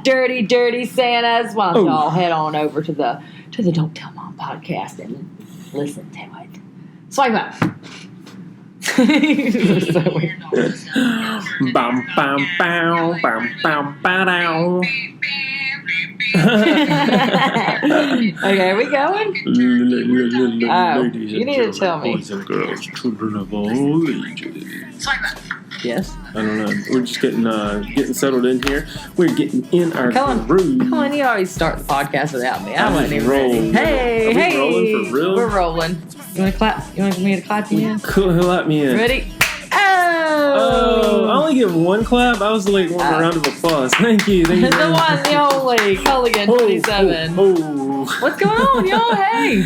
dirty, dirty Santas. Why don't y'all head on over to the Don't Tell Mom podcast and listen to it. Swipe up. So weird. Bum, bum, bow, bum, bum, ba-dow. Okay, are we going? Ladies you need to tell me. Boys and girls, children of all ages. Yes. I don't know. We're just getting settled in here. We're getting in our groove. Cullen, you always start the podcast without me. I wasn't even rolling. ready. Hey, rolling for real? We're rolling. You want to clap? You want me to clap you in? Cool, clap me in. Ready? Oh, I only get one clap. I was like, one round of applause. Thank you. The one, the only, Culligan 27. Oh. What's going on, y'all? Hey.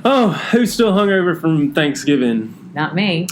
Oh, who's still hungover from Thanksgiving? Not me.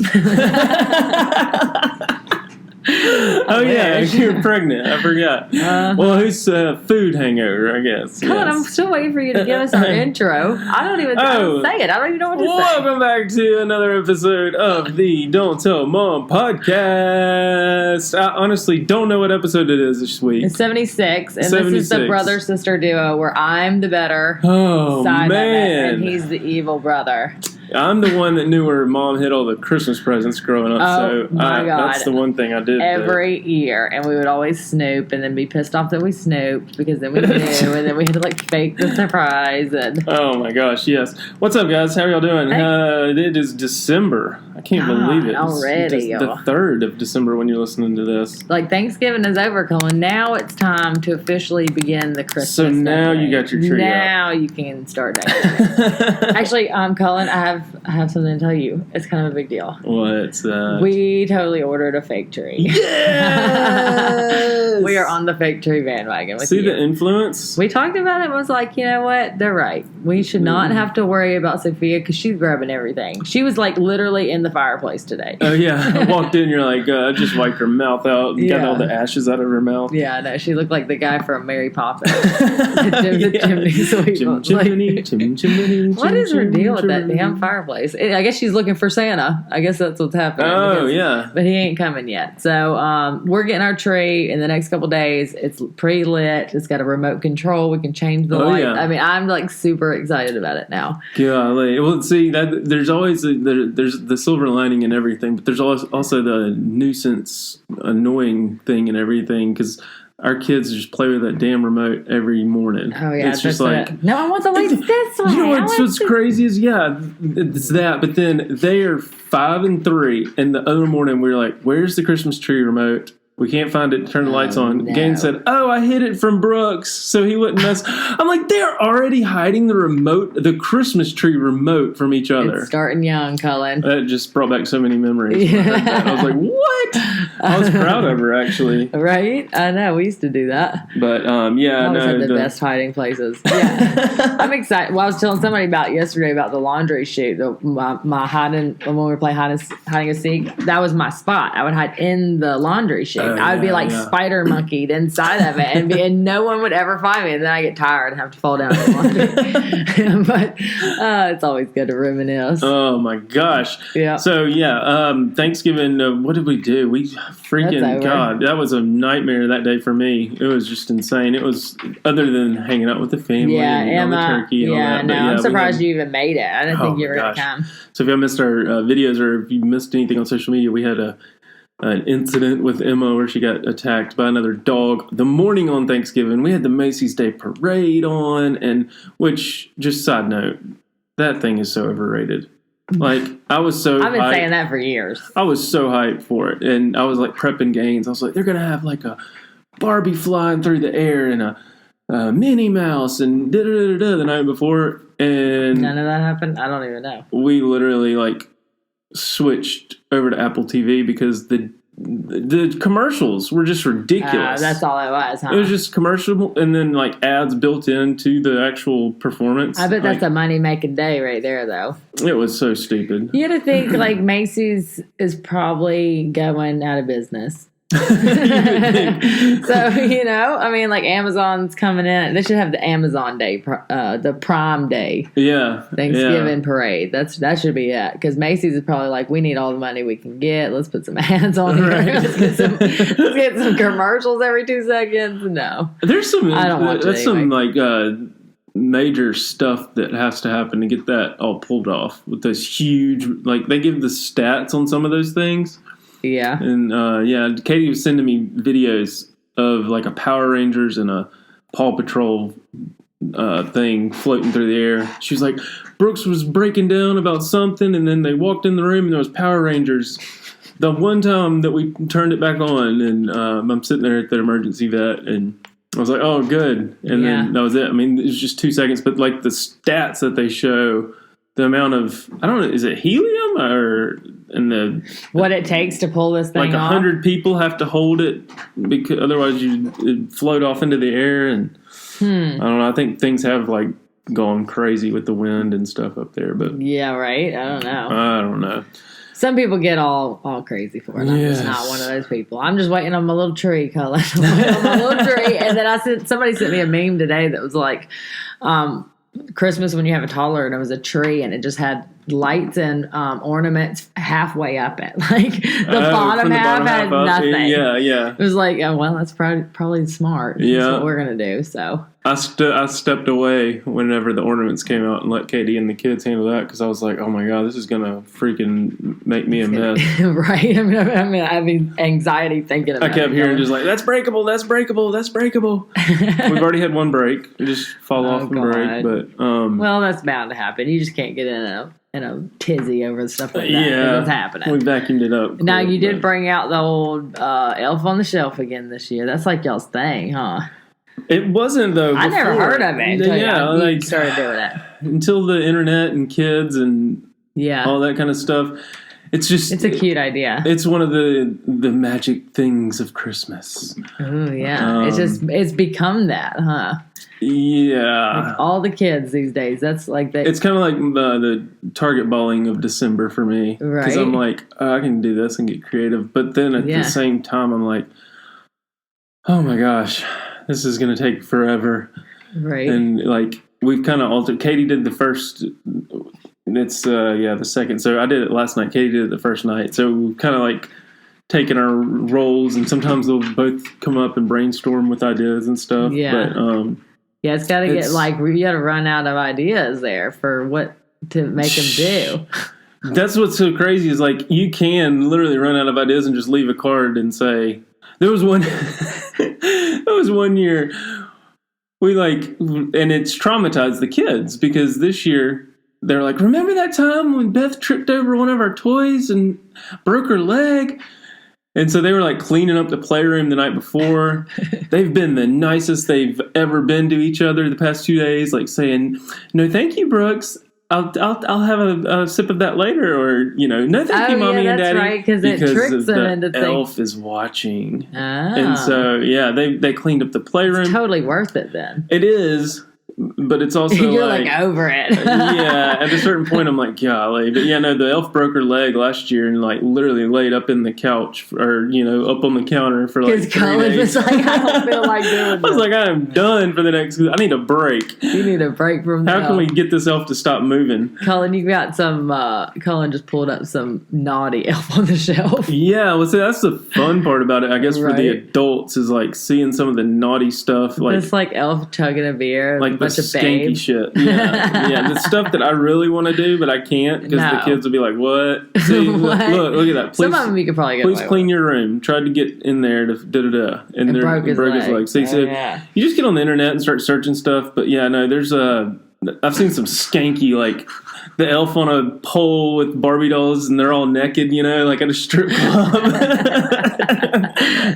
Oh yeah, you're pregnant. I forgot. Well, who's food hangover? I guess. Cullen, I'm still waiting for you to give us our intro. I don't even say it. I don't even know what to say. Welcome back to another episode of the Don't Tell Mom podcast. I honestly don't know what episode it is this week. It's 76, and 76. This is the brother-sister duo where I'm the better side of it, and he's the evil brother. I'm the one that knew where Mom hid all the Christmas presents growing up. Oh, my God. That's the one thing I did. Every year. And we would always snoop and then be pissed off that we snooped because then we knew and then we had to fake the surprise. And oh my gosh, yes. What's up, guys? How are y'all doing? It is December. I can't believe it. Already. It's the 3rd of December when you're listening to this. Thanksgiving is over, Cullen. Now it's time to officially begin the Christmas. So now you got your tree Now you can start decorating. Actually, Cullen, I have something to tell you. It's kind of a big deal. What's that? We totally ordered a fake tree. Yes! We are on the fake tree bandwagon with See you. the influence? We talked about it and was like, you know what? They're right. We should not have to worry about Sophia because she's grabbing everything. She was literally in the fireplace today. Oh, yeah. I walked in, you're like, I just wiped her mouth out and got all the ashes out of her mouth. Yeah, no, she looked like the guy from Mary Poppins. the chimney sweep. What is her deal with that damn fireplace? I guess she's looking for Santa. I guess that's what's happening. Oh, yeah. But he ain't coming yet. So we're getting our tree in the next couple days. It's pre-lit. It's got a remote control. We can change the light. Yeah. I mean, I'm super excited about it now. Golly. Well, see, there's always there's the silver lining in everything, but there's also the nuisance, annoying thing in everything because our kids just play with that damn remote every morning. Oh, yeah. It's just like, no, I want the lights this way. You know what's crazy is, it's that, but then they are 5 and 3, and the other morning we were like, where's the Christmas tree remote? We can't find it. Turn the lights on. No. Gaines said, I hid it from Brooks so he wouldn't mess. I'm like, they're already hiding the Christmas tree remote from each other. It's starting young, Cullen. That just brought back so many memories. Yeah. I was like, what? I was proud of her, actually. Right? I know. We used to do that. But, I always had the best hiding places. Yeah. I'm excited. Well, I was telling somebody yesterday about the laundry chute. My hiding, when we were playing hiding a seek, that was my spot. I would hide in the laundry chute. I would be spider monkeyed inside of it, and no one would ever find me. And then I get tired and have to fall down in the laundry. But it's always good to reminisce. Oh my gosh! Yeah. So Thanksgiving. What did we do? We God, that was a nightmare that day for me. It was just insane. It was other than hanging out with the family and the turkey and all that. No, I'm surprised you even made it. I didn't think you were going to come. So if you missed our videos or if you missed anything on social media, we had an incident with Emma where she got attacked by another dog the morning on Thanksgiving. We had the Macy's Day Parade on, which, just side note, that thing is so overrated. I was so I've been hyped. saying that for years. I was so hyped for it, and I was prepping Gaines. I was like, they're going to have a Barbie flying through the air and a Minnie Mouse and da-da-da-da the night before, and none of that happened? I don't even know. We literally, switched over to Apple TV because the commercials were just ridiculous. That's all it was, huh? It was just commercial and then ads built into the actual performance. I bet that's a money-making day right there, though. It was so stupid. You had to think Macy's is probably going out of business. So, you know, I mean, like Amazon's coming in. They should have the Amazon Day, the Prime Day. Yeah. Thanksgiving parade. That should be it. Because Macy's is probably like, we need all the money we can get. Let's put some ads on here. Right. Let's get some commercials every 2 seconds. No. There's some, I don't watch that's it anyway. some like major stuff that has to happen to get that all pulled off with those huge, like they give the stats on some of those things. Yeah. And Katie was sending me videos of like a Power Rangers and a Paw Patrol thing floating through the air. She was like, Brooks was breaking down about something, and then they walked in the room and there was Power Rangers. The one time that we turned it back on, and I'm sitting there at the emergency vet, and I was like, oh, good. And then that was it. I mean, it was just 2 seconds, but like the stats that they show, the amount of, I don't know, is it helium or in the what it takes to pull this thing like off? 100 people have to hold it because otherwise it'd float off into the air. And I don't know. I think things have like gone crazy with the wind and stuff up there. But yeah, right. I don't know. Some people get all crazy for it. I'm just not one of those people. I'm just waiting on my little tree, Cullen. I'm waiting on my little tree. And then somebody sent me a meme today that was like, Christmas when you have a toddler, and it was a tree, and it just had lights and ornaments halfway up it. Like the bottom half had nothing. Yeah. It was like, oh, well, that's probably smart. Yeah. That's what we're going to do. So I stepped away whenever the ornaments came out and let Katie and the kids handle that because I was like, oh my God, this is going to freaking make me a mess. Right. I mean, I have anxiety thinking about it. I kept hearing just like, that's breakable. We've already had one break. We just fall off and break. But well, that's bound to happen. You just can't get in a tizzy over stuff like that. Yeah. It's happening. We vacuumed it up. Now, you did bring out the old Elf on the Shelf again this year. That's like y'all's thing, huh? It wasn't though. I never heard of it until you started doing it. Until the internet and kids and all that kind of stuff. It's a cute idea. It's one of the magic things of Christmas. Oh yeah, it's become that, huh? Yeah. Like all the kids these days. That's like It's kind of like the Target balling of December for me, right? Because I'm like, I can do this and get creative, but then at the same time, I'm like, oh my gosh, this is going to take forever, right? And like we've kind of altered. Katie did the first. It's the second. So I did it last night. Katie did it the first night. So we've kind of like taken our roles, and sometimes they'll both come up and brainstorm with ideas and stuff. Yeah. But it's got to get like you got to run out of ideas there for what to make them do. That's what's so crazy is like you can literally run out of ideas and just leave a card and say there was one year we like, and it's traumatized the kids because this year they're like, remember that time when Beth tripped over one of our toys and broke her leg? And so they were like cleaning up the playroom the night before. They've been the nicest they've ever been to each other the past 2 days, like saying, no, thank you, Brooks. I'll have a sip of that later, or no, thank you, mommy and daddy. Right, because it tricks them into thinking elf is watching, and so they cleaned up the playroom. It's totally worth it then. It is, but it's also you're like over it. Yeah, at a certain point, I'm like, golly, but the elf broke her leg last year and like literally laid up in the couch or up on the counter for like 3 Cullen days. was like, I don't feel like doing I was like, I am done for the next. I need a break. You need a break from. How can we get this elf to stop moving? Cullen, you got some. Cullen just pulled up some naughty Elf on the Shelf. Yeah, well, see, that's the fun part about it. I guess for the adults is like seeing some of the naughty stuff, like it's like elf chugging a beer, like the skanky shit. Yeah, the stuff that I really want to do, but I can't because the kids will be like, "What? See, what? Look at that." Please, some of them you could probably get. Please clean your room. Tried to get in there to and broke his leg. So he said, "You just get on the internet and start searching stuff." But there's I've seen some skanky like the elf on a pole with Barbie dolls and they're all naked, like at a strip club.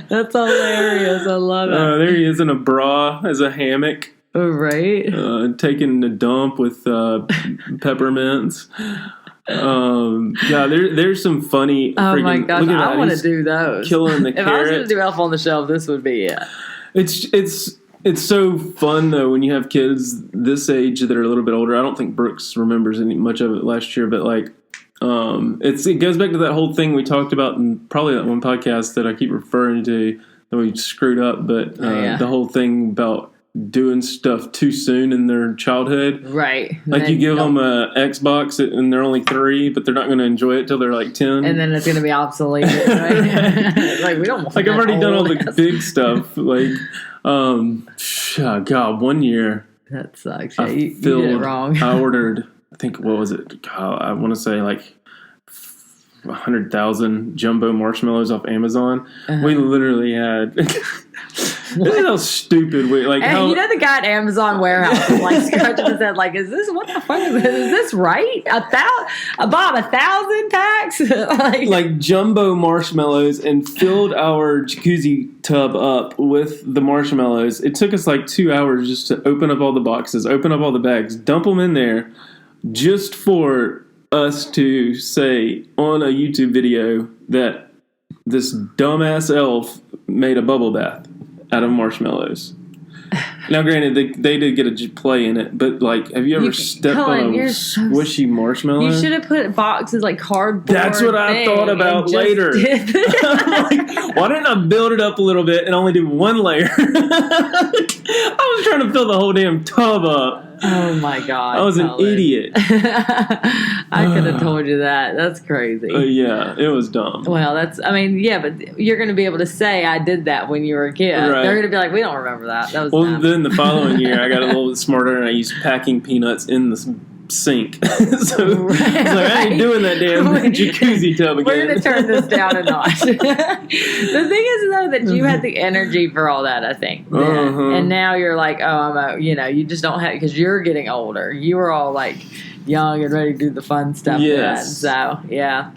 That's hilarious. I love it. There he is in a bra as a hammock. Oh, right. Taking a dump with peppermints. There's some funny. Oh my gosh, I want to do those. Killing the if carrot. I was going to do Elf on the Shelf, this would be it. It's so fun though when you have kids this age that are a little bit older. I don't think Brooks remembers any much of it last year, but like It goes back to that whole thing we talked about in probably that one podcast that I keep referring to that we screwed up, but the whole thing about doing stuff too soon in their childhood. Right. Like you give them a Xbox and they're only 3, but they're not going to enjoy it till they're like 10. And then it's going to be obsolete. Right? Like we don't want Like I've already done all the big stuff. Like, God, one year. That sucks. Yeah, you did it wrong. I ordered, I think, what was it? God, I want to say like 100,000 jumbo marshmallows off Amazon. We literally had... This is how stupid we like. And you know the guy at Amazon warehouse is like scratching his head, like, "Is this what the fuck is this? Is this right? Bob, 1,000 packs, like jumbo marshmallows, and filled our jacuzzi tub up with the marshmallows. It took us like 2 hours just to open up all the boxes, open up all the bags, dump them in there, just for us to say on a YouTube video that this dumbass elf made a bubble bath out of marshmallows. Now, granted, they did get a play in it, but like, have you ever stepped on a squishy marshmallow? You should have put boxes like cardboard. That's what I thought about later. Like, why didn't I build it up a little bit and only do one layer? I was trying to fill the whole damn tub up. Oh my God. I was an idiot. I could have told you that. That's crazy. Yeah, it was dumb. Well, but you're going to be able to say I did that when you were a kid. Right. They're going to be like, we don't remember that. That was dumb. Then the following year I got a little bit smarter and I used packing peanuts in the sink. So I was like, I ain't doing that damn jacuzzi tub again. We're going to turn this down a notch. The thing is, though, that you had the energy for all that, I think. And now you're like, you just don't have, because you're getting older. You were all like young and ready to do the fun stuff. Yes. Then. So, yeah.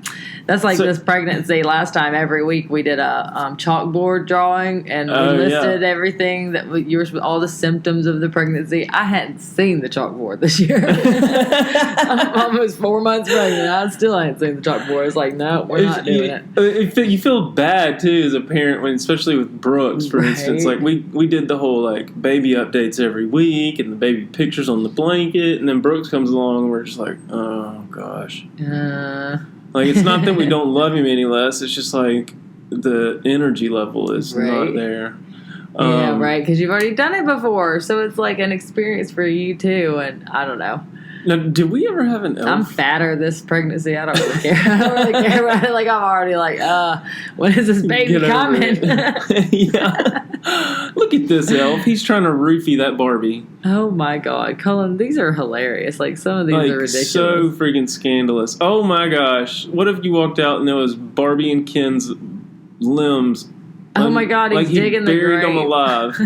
That's like this pregnancy. Last time, every week we did a chalkboard drawing, and we listed everything that all the symptoms of the pregnancy. I hadn't seen the chalkboard this year. I'm almost 4 months pregnant. I still ain't seen the chalkboard. It's like, no, we're not doing it. You feel bad too as a parent when, especially with Brooks, for instance. Like we did the whole like baby updates every week and the baby pictures on the blanket, and then Brooks comes along and we're just like, oh gosh. Like, it's not that we don't love him any less. It's just like the energy level is not there. Yeah, right. Because you've already done it before. So it's like an experience for you, too. And I don't know. Now, did we ever have an elf? I'm fatter this pregnancy. I don't really care. I don't really care about it. Like, I'm already like, when is this baby coming? Yeah. Look at this elf. He's trying to roofie that Barbie. Oh, my God. Cullen, these are hilarious. Like, some of these are ridiculous. So freaking scandalous. Oh, my gosh. What if you walked out and there was Barbie and Ken's limbs? Oh, my God. He's digging the grave. Buried them alive.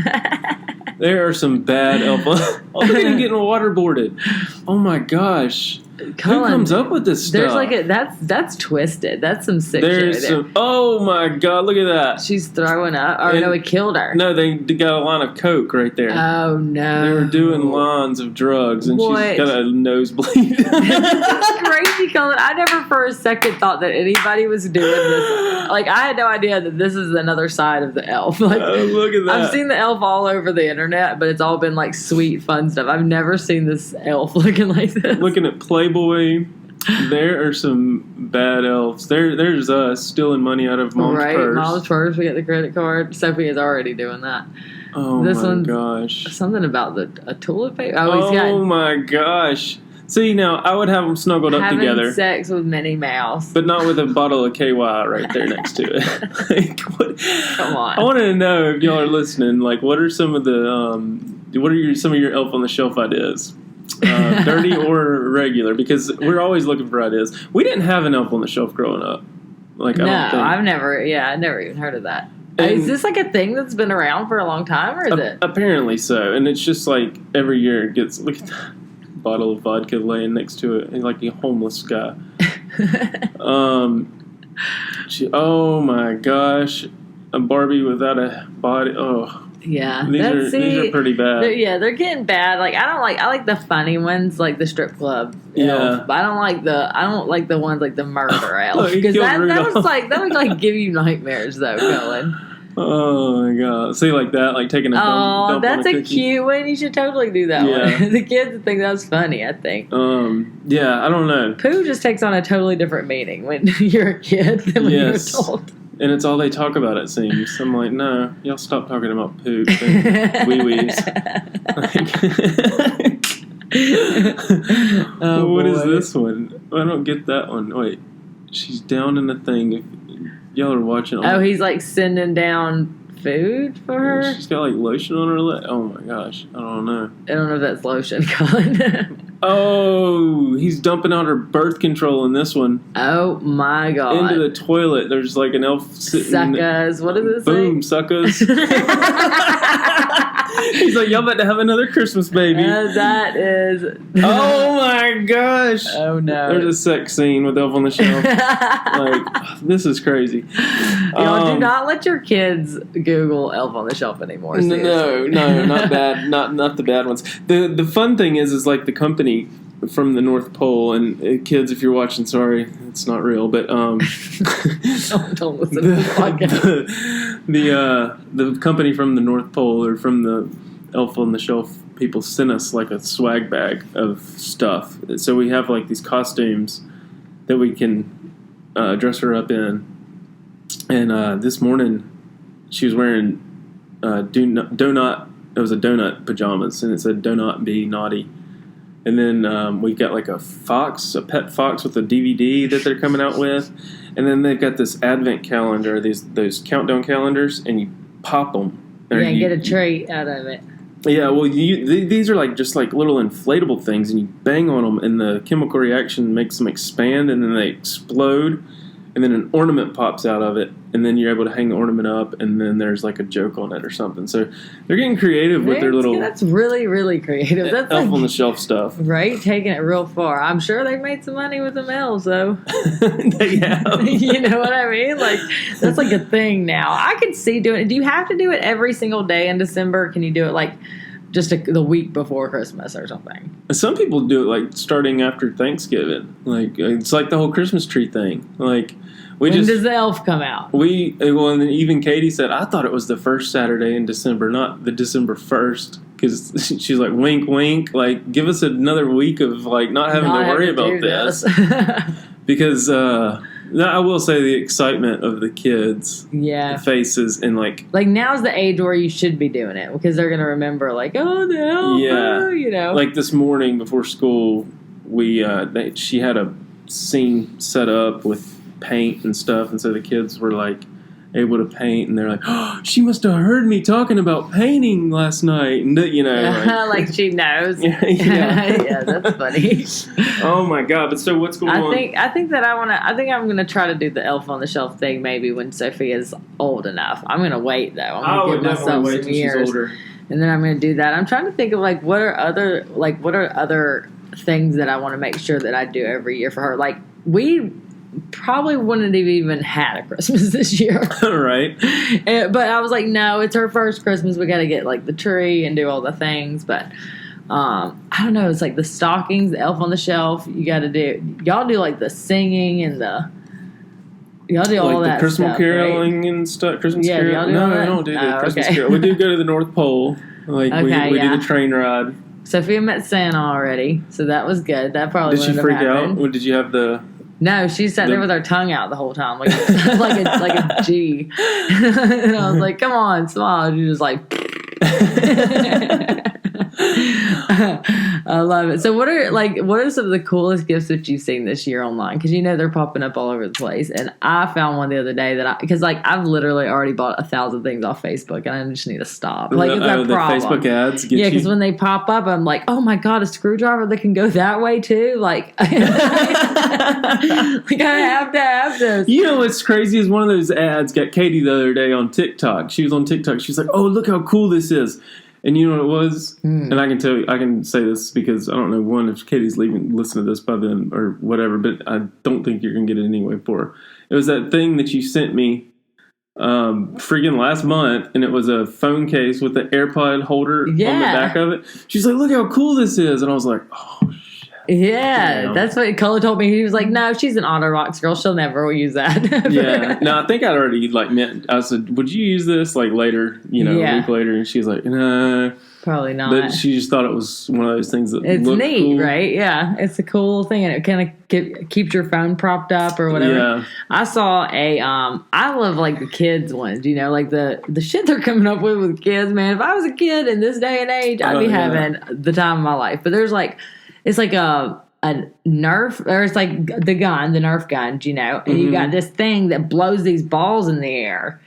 There are some bad elf. Oh, look at him getting waterboarded. Oh my gosh. Cullen, who comes up with this stuff? There's like that's twisted. That's some sick shit there. Oh my God, look at that. She's throwing up. Or no, he killed her. No, they got a line of coke right there. Oh no. They were doing lines of drugs and she's got a nosebleed. That's crazy, Cullen. I never for a second thought that anybody was doing this. Like, I had no idea that this is another side of the elf. Like, look at that. I've seen the elf all over the internet, but it's all been like sweet, fun stuff. I've never seen this elf looking like this. Looking at Playboy, there are some bad elves. There's us stealing money out of mom's purse. Right, mom's purse. We get the credit card. Sophie is already doing that. Oh this my gosh! Something about a toilet paper. Oh my gosh! See, now I would have them snuggled up together. Having sex with Minnie Mouse, but not with a bottle of KY right there next to it. Like, come on! I wanted to know if y'all are listening. Like, what are some of the some of your elf on the shelf ideas? Dirty or regular, because we're always looking for ideas. We didn't have an elf on the shelf growing up. Like, no, I don't think. I've never even heard of that. Is this like a thing that's been around for a long time, or is it? Apparently so, and it's just like every year it gets, look at that bottle of vodka laying next to it, and like a homeless guy. Oh my gosh, a Barbie without a body. Oh. Yeah, these are pretty bad. They're getting bad. Like, I like the funny ones, like the strip club. Yeah, but I don't like the ones like the murder elf, because that would like give you nightmares though, Cullen. Oh my god! See, like that, like taking a dump that's on a a cute one. You should totally do that one. The kids think that's funny, I think. Yeah, I don't know. Poo just takes on a totally different meaning when you're a kid than when you're adult. And it's all they talk about, it seems. I'm like, no, y'all stop talking about poop and wee-wees. What is this one? I don't get that one. Wait, she's down in the thing. Y'all are watching. He's like sending down food for her? She's got like lotion on her leg. Oh my gosh. I don't know. I don't know if that's lotion, Cullen. Oh, he's dumping out her birth control in this one. Oh my god. Into the toilet. There's like an elf sitting. Suckers. What does it say? Boom, suckers. He's like, y'all about to have another Christmas baby. That is. Oh my gosh. Oh no. There's a sex scene with Elf on the Shelf. Like, this is crazy. Y'all do not let your kids Google Elf on the Shelf anymore. No, not bad. Not the bad ones. The fun thing is like the company from the North Pole, and kids, if you're watching, sorry, it's not real, but don't listen to this podcast. The company from the North Pole, or from the Elf on the Shelf people, sent us like a swag bag of stuff. So we have like these costumes that we can dress her up in. And this morning she was wearing donut. It was a donut pajamas, and it said "Do not be naughty." And then we've got like a pet fox with a DVD that they're coming out with. And then they've got this advent calendar, those countdown calendars, and you pop them. Yeah, get a treat out of it. Yeah, well, these are like just like little inflatable things, and you bang on them, and the chemical reaction makes them expand, and then they explode, and then an ornament pops out of it, and then you're able to hang the ornament up, and then there's like a joke on it or something. So they're getting creative with their little. That's really, really creative. That's Elf on the Shelf stuff, right? Taking it real far. I'm sure they made some money with them elves, though. They have. You know what I mean? Like, that's like a thing now. I could see doing it. Do you have to do it every single day in December? Can you do it like just the week before Christmas or something? Some people do it like starting after Thanksgiving. Like, it's like the whole Christmas tree thing. Like. When does the elf come out? And even Katie said, I thought it was the first Saturday in December, not the December 1st. Because she's like, wink, wink. Like, give us another week of, like, not having to worry about this. Because, I will say the excitement of the kids' faces, and, like now's the age where you should be doing it. Because they're going to remember, like, oh, the elf, you know. Like, this morning before school, she had a scene set up with paint and stuff, and so the kids were like able to paint, and they're like, oh, she must have heard me talking about painting last night, and you know, like she knows. Yeah, that's funny. Oh my god! But so what's going on? I think I'm gonna try to do the Elf on the Shelf thing maybe when Sophia's old enough. I'm gonna wait though. I'm gonna give myself some years, and then I'm gonna do that. I'm trying to think of like what are other things that I want to make sure that I do every year for her. Like, we probably wouldn't have even had a Christmas this year. Right. But I was like, no, it's her first Christmas. We got to get like the tree and do all the things. But I don't know. It's like the stockings, the Elf on the Shelf. You got to do. Y'all do like the singing and y'all do all that. Like the Christmas stuff, caroling right? And stuff. Christmas caroling. Y'all do No, all that? I don't do the Christmas carol. We do go to the North Pole. Like we do the train ride. Sophia met Santa already, so that was good. That probably did she freak out? Or did you have the? No, she sat there with her tongue out the whole time, like a G. And I was like, "Come on, smile." She was like, I love it. So, what are some of the coolest gifts that you've seen this year online? Because they're popping up all over the place. And I found one the other day because I've literally already bought 1,000 things off Facebook, and I just need to stop. Like, it's a problem. The Facebook ads get because when they pop up, I'm like, oh my god, a screwdriver that can go that way too. Like, I have to have this. You know what's crazy is one of those ads got Katie the other day on TikTok. She was on TikTok. She's like, oh, look how cool this is. And you know what it was? And I can tell you, I can say this because I don't know, if Katie's listen to this by then or whatever, but I don't think you're going to get it anyway for her. It was that thing that you sent me freaking last month, and it was a phone case with the AirPod holder on the back of it. She's like, look how cool this is. And I was like, oh, shit. Yeah, Damn. that's what Cullen told me. He was like, "No, she's an Auto Rocks girl. She'll never use that." Yeah. No, I think I'd already I said, would you use this later, a week later? And she's like, nah. Probably not. But she just thought it was one of those things that it's looked neat, cool. Right? Yeah, it's a cool thing, and it kind of keeps your phone propped up or whatever. Yeah. I saw I love like the kids ones, like the shit they're coming up with kids, man. If I was a kid in this day and age, I'd be having the time of my life. But there's like, it's like a Nerf, or it's like the Nerf gun, and you got this thing that blows these balls in the air,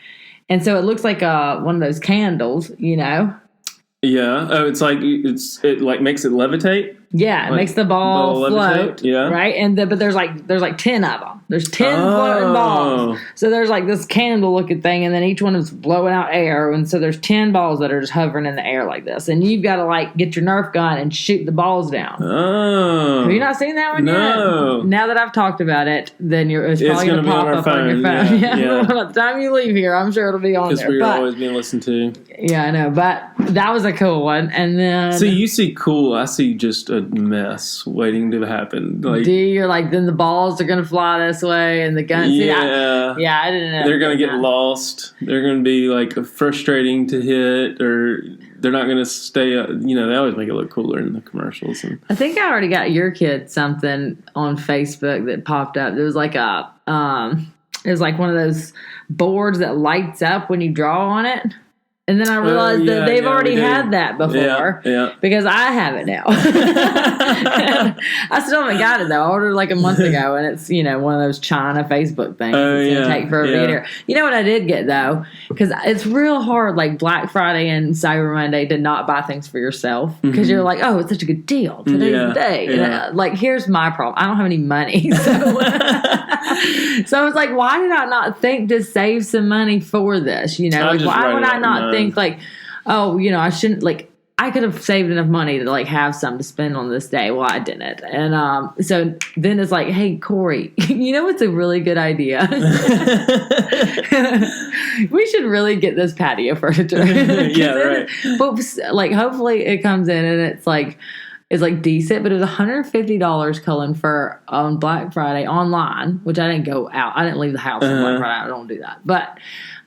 and so it looks like one of those candles, Yeah. Oh, it's like it makes it levitate. Yeah, it makes the ball float. Yeah. Right, and but there's like 10 of them. There's 10 floating balls. So there's like this candle looking thing, and then each one is blowing out air, and so there's 10 balls that are just hovering in the air like this, and you've got to like get your Nerf gun and shoot the balls down. Oh, have you not seen that one no. yet? Now that I've talked about it, then it's probably going to pop up on your phone. Yeah. By the time you leave here, I'm sure it'll be on there. Because we're always being listened to. Yeah, I know, but that was a cool one. And then so you see cool, I see just a mess waiting to happen. Like, you're like, then the balls are going to fly this way, and the gun. Yeah, I didn't know. They're going to get lost. They're going to be like frustrating to hit, or they're not going to stay. They always make it look cooler in the commercials. And I think I already got your kid something on Facebook that popped up. There was like it was like one of those boards that lights up when you draw on it. And then I realized that they've already had that before because I have it now. I still haven't got it, though. I ordered like a month ago, and it's, one of those China Facebook things. It's going to take forever to get here. You know what I did get, though? Because it's real hard, like Black Friday and Cyber Monday, to not buy things for yourself. Because you're like, oh, it's such a good deal. Today's the day. Yeah. And here's my problem. I don't have any money. So, so I was like, why did I not think to save some money for this? Why would I not think like, oh, I shouldn't, like, I could have saved enough money to like have some to spend on this day. Well, I didn't. And so then it's like, hey, Corey, what's a really good idea? We should really get this patio furniture. Yeah, right. But like, hopefully it comes in and it's like decent, but it was $150, Cullen, for on Black Friday online, which I didn't go out. I didn't leave the house on Black Friday. I don't do that. But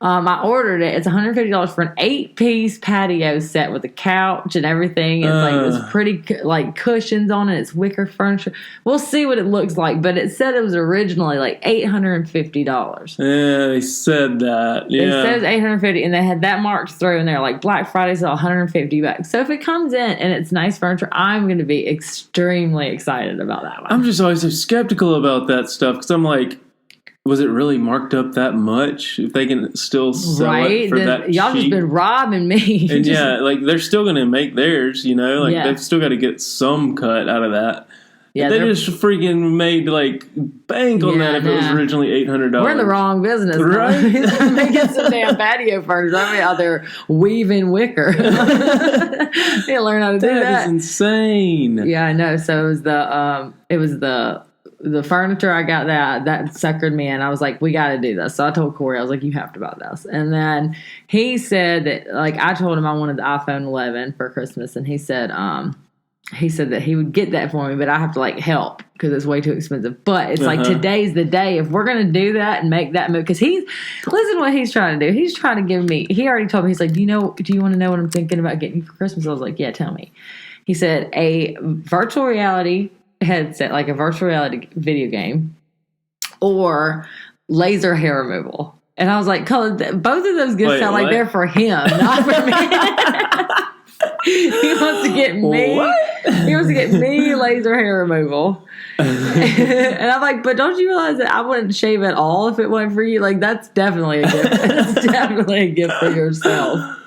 I ordered it. It's $150 for an 8-piece patio set with a couch and everything. It's like this pretty like cushions on it. It's wicker furniture. We'll see what it looks like. But it said it was originally like $850. Yeah, they said that. Yeah. It says $850, and they had that marked through, and they're like, Black Friday's $150. So if it comes in and it's nice furniture, I'm going to be extremely excited about that one. I'm just always so skeptical about that stuff because I'm like, was it really marked up that much? If they can still sell it for that y'all cheap? Just been robbing me. And they're still going to make theirs, they've still got to get some cut out of that. Yeah, they just freaking made like bank on that if it was originally $800. We're in the wrong business, right? Making some damn patio furniture. I'm out there weaving wicker. You learn how to do that. That is insane. Yeah, I know. So it was the furniture. I got that suckered me in. I was like, we got to do this. So I told Corey, I was like, you have to buy this. And then he said that, like, I told him I wanted the iPhone 11 for Christmas, and he said that he would get that for me, but I have to like help because it's way too expensive. But it's like, today's the day if we're going to do that and make that move. Because listen to what he's trying to do. He's trying to give me, he already told me, he's like, do you want to know what I'm thinking about getting you for Christmas? I was like, yeah, tell me. He said a virtual reality headset, like a virtual reality video game, or laser hair removal. And I was like, Cullen, both of those gifts sound like they're for him, not for me. He wants to get me. What? He wants to get me laser hair removal. And I'm like, but don't you realize that I wouldn't shave at all if it wasn't for you? Like, that's definitely a gift. That's definitely a gift for yourself.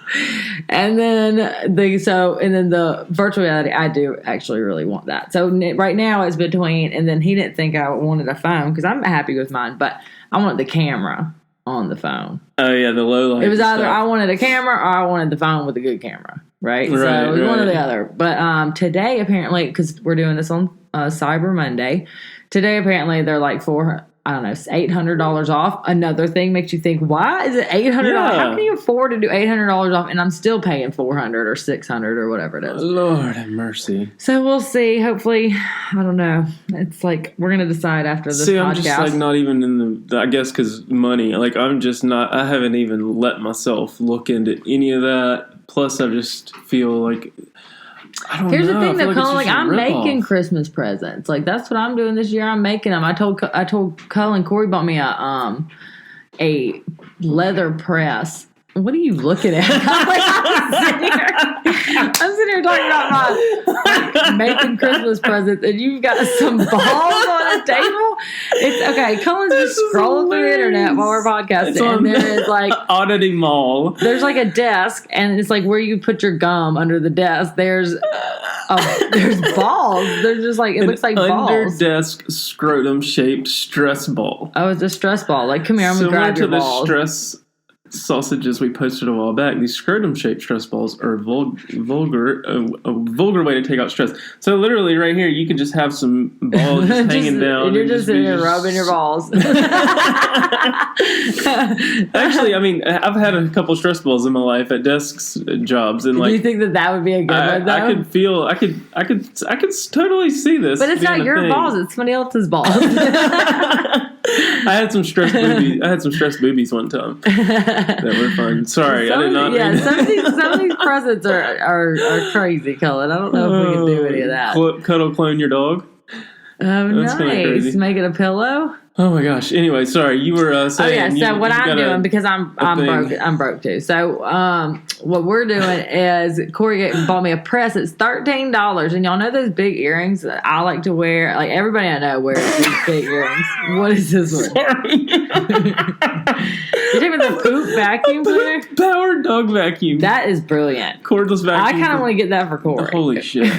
And then the virtual reality, I do actually really want that. So right now it's between, and then he didn't think I wanted a phone because I'm happy with mine, but I want the camera on the phone. Oh yeah, the low light. It was either I wanted a camera or I wanted the phone with a good camera. Right? So it was one or the other. But today, apparently, because we're doing this on Cyber Monday, today, apparently, they're like I don't know, $800 off. Another thing makes you think, why is it $800? Yeah. How can you afford to do $800 off and I'm still paying $400 or $600 or whatever it is? Lord have mercy. So we'll see. Hopefully, I don't know. It's like we're gonna decide after this podcast. I'm just like not even in the. I guess because money. Like I'm just not. I haven't even let myself look into any of that. Plus, I just feel like. I don't Here's know. the thing, though, like Cullen. Like I'm making rip-off. Christmas presents. Like that's what I'm doing this year. I'm making them. I told Cullen. Corey bought me a leather press. What are you looking at? I'm sitting here talking about my making Christmas presents, and you've got some balls on a table. It's okay. Cullen's just scrolling through the internet while we're podcasting, and there is like Oddity Mall. There's like a desk, and it's like where you put your gum under the desk. There's balls. They're just like it looks like balls. Under desk scrotum shaped stress ball. Oh, it's a stress ball. Like come here, I'm gonna grab your balls. Similar to the stress sausages we posted a while back, these scrotum-shaped stress balls are a vulgar way to take out stress. So literally, right here, you could just have some balls just hanging down, and you're just sitting here rubbing your balls. Actually, I mean, I've had a couple stress balls in my life at desks jobs, and like, do you think that would be a good one? Though? I could totally see this. But it's not your balls; it's somebody else's balls. I had some stress boobies. I had some stress boobies one time that were fun. Sorry, I did not. Yeah, some of these presents are crazy, Cullen. I don't know if we can do any of that. Cuddle clone your dog. Oh, That's nice! Make it a pillow. Oh my gosh. Anyway, sorry, you were saying. Oh yeah. So what I'm doing because I'm broke. I'm broke too. So what we're doing is Corey bought me a press. It's $13, and y'all know those big earrings that I like to wear. Like everybody I know wears these big earrings. What is this one? Sorry. You're talking about the poop vacuum cleaner? Powered dog vacuum. That is brilliant. Cordless vacuum. I kind of want to get that for Corey. Holy shit.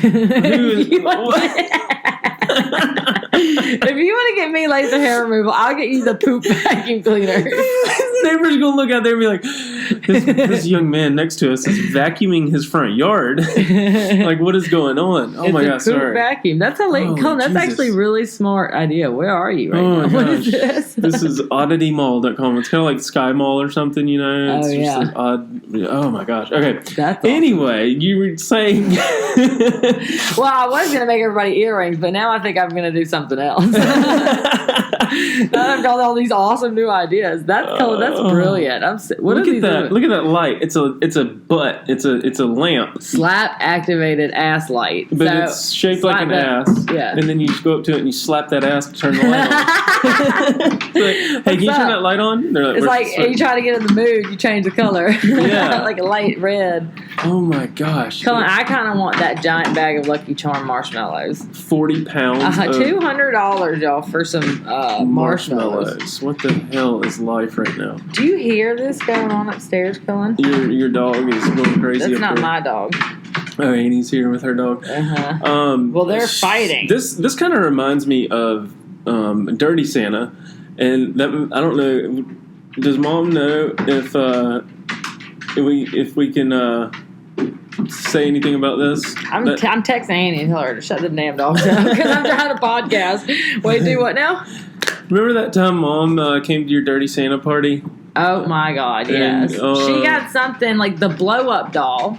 If you want to get me laser hair removal, I'll get you the poop vacuum cleaner. Neighbors gonna look out there and be like, this young man next to us is vacuuming his front yard. Like, what is going on? Oh, my God, sorry. Vacuum. That's Cullen, that's actually a really smart idea. Where are you right now? What is this? This is odditymall.com. It's kind of like Sky Mall or something, you know? It's just an odd. Oh, my gosh. Okay. That's awesome. Anyway, you were saying. Well, I was going to make everybody earrings, but now I think I'm going to do something else. Now I've got all these awesome new ideas. That's brilliant. Look at that! Look at that light. It's a butt. It's a lamp. Slap activated ass light. But it's shaped like an ass. Yeah. And then you just go up to it and you slap that ass to turn the light on. Like, hey, can you turn that light on? They're like, it's like you try to get in the mood, you change the color. Yeah. Like a light red. Oh my gosh. Cullen, I kind of want that giant bag of Lucky Charm marshmallows. 40 pounds. $200, y'all, for some marshmallows. What the hell is life right now? Do you hear this going on upstairs, Cullen? Your dog is going crazy. That's not my dog. Oh, Annie's here with her dog. Well, they're fighting. This kind of reminds me of Dirty Santa, and that I don't know. Does Mom know if we can say anything about this? I'm texting Annie and tell her to shut the damn dogs up because I'm trying to podcast. Wait, do what now? Remember that time Mom came to your Dirty Santa party? Oh my God, yes. And, she got something like the blow up doll,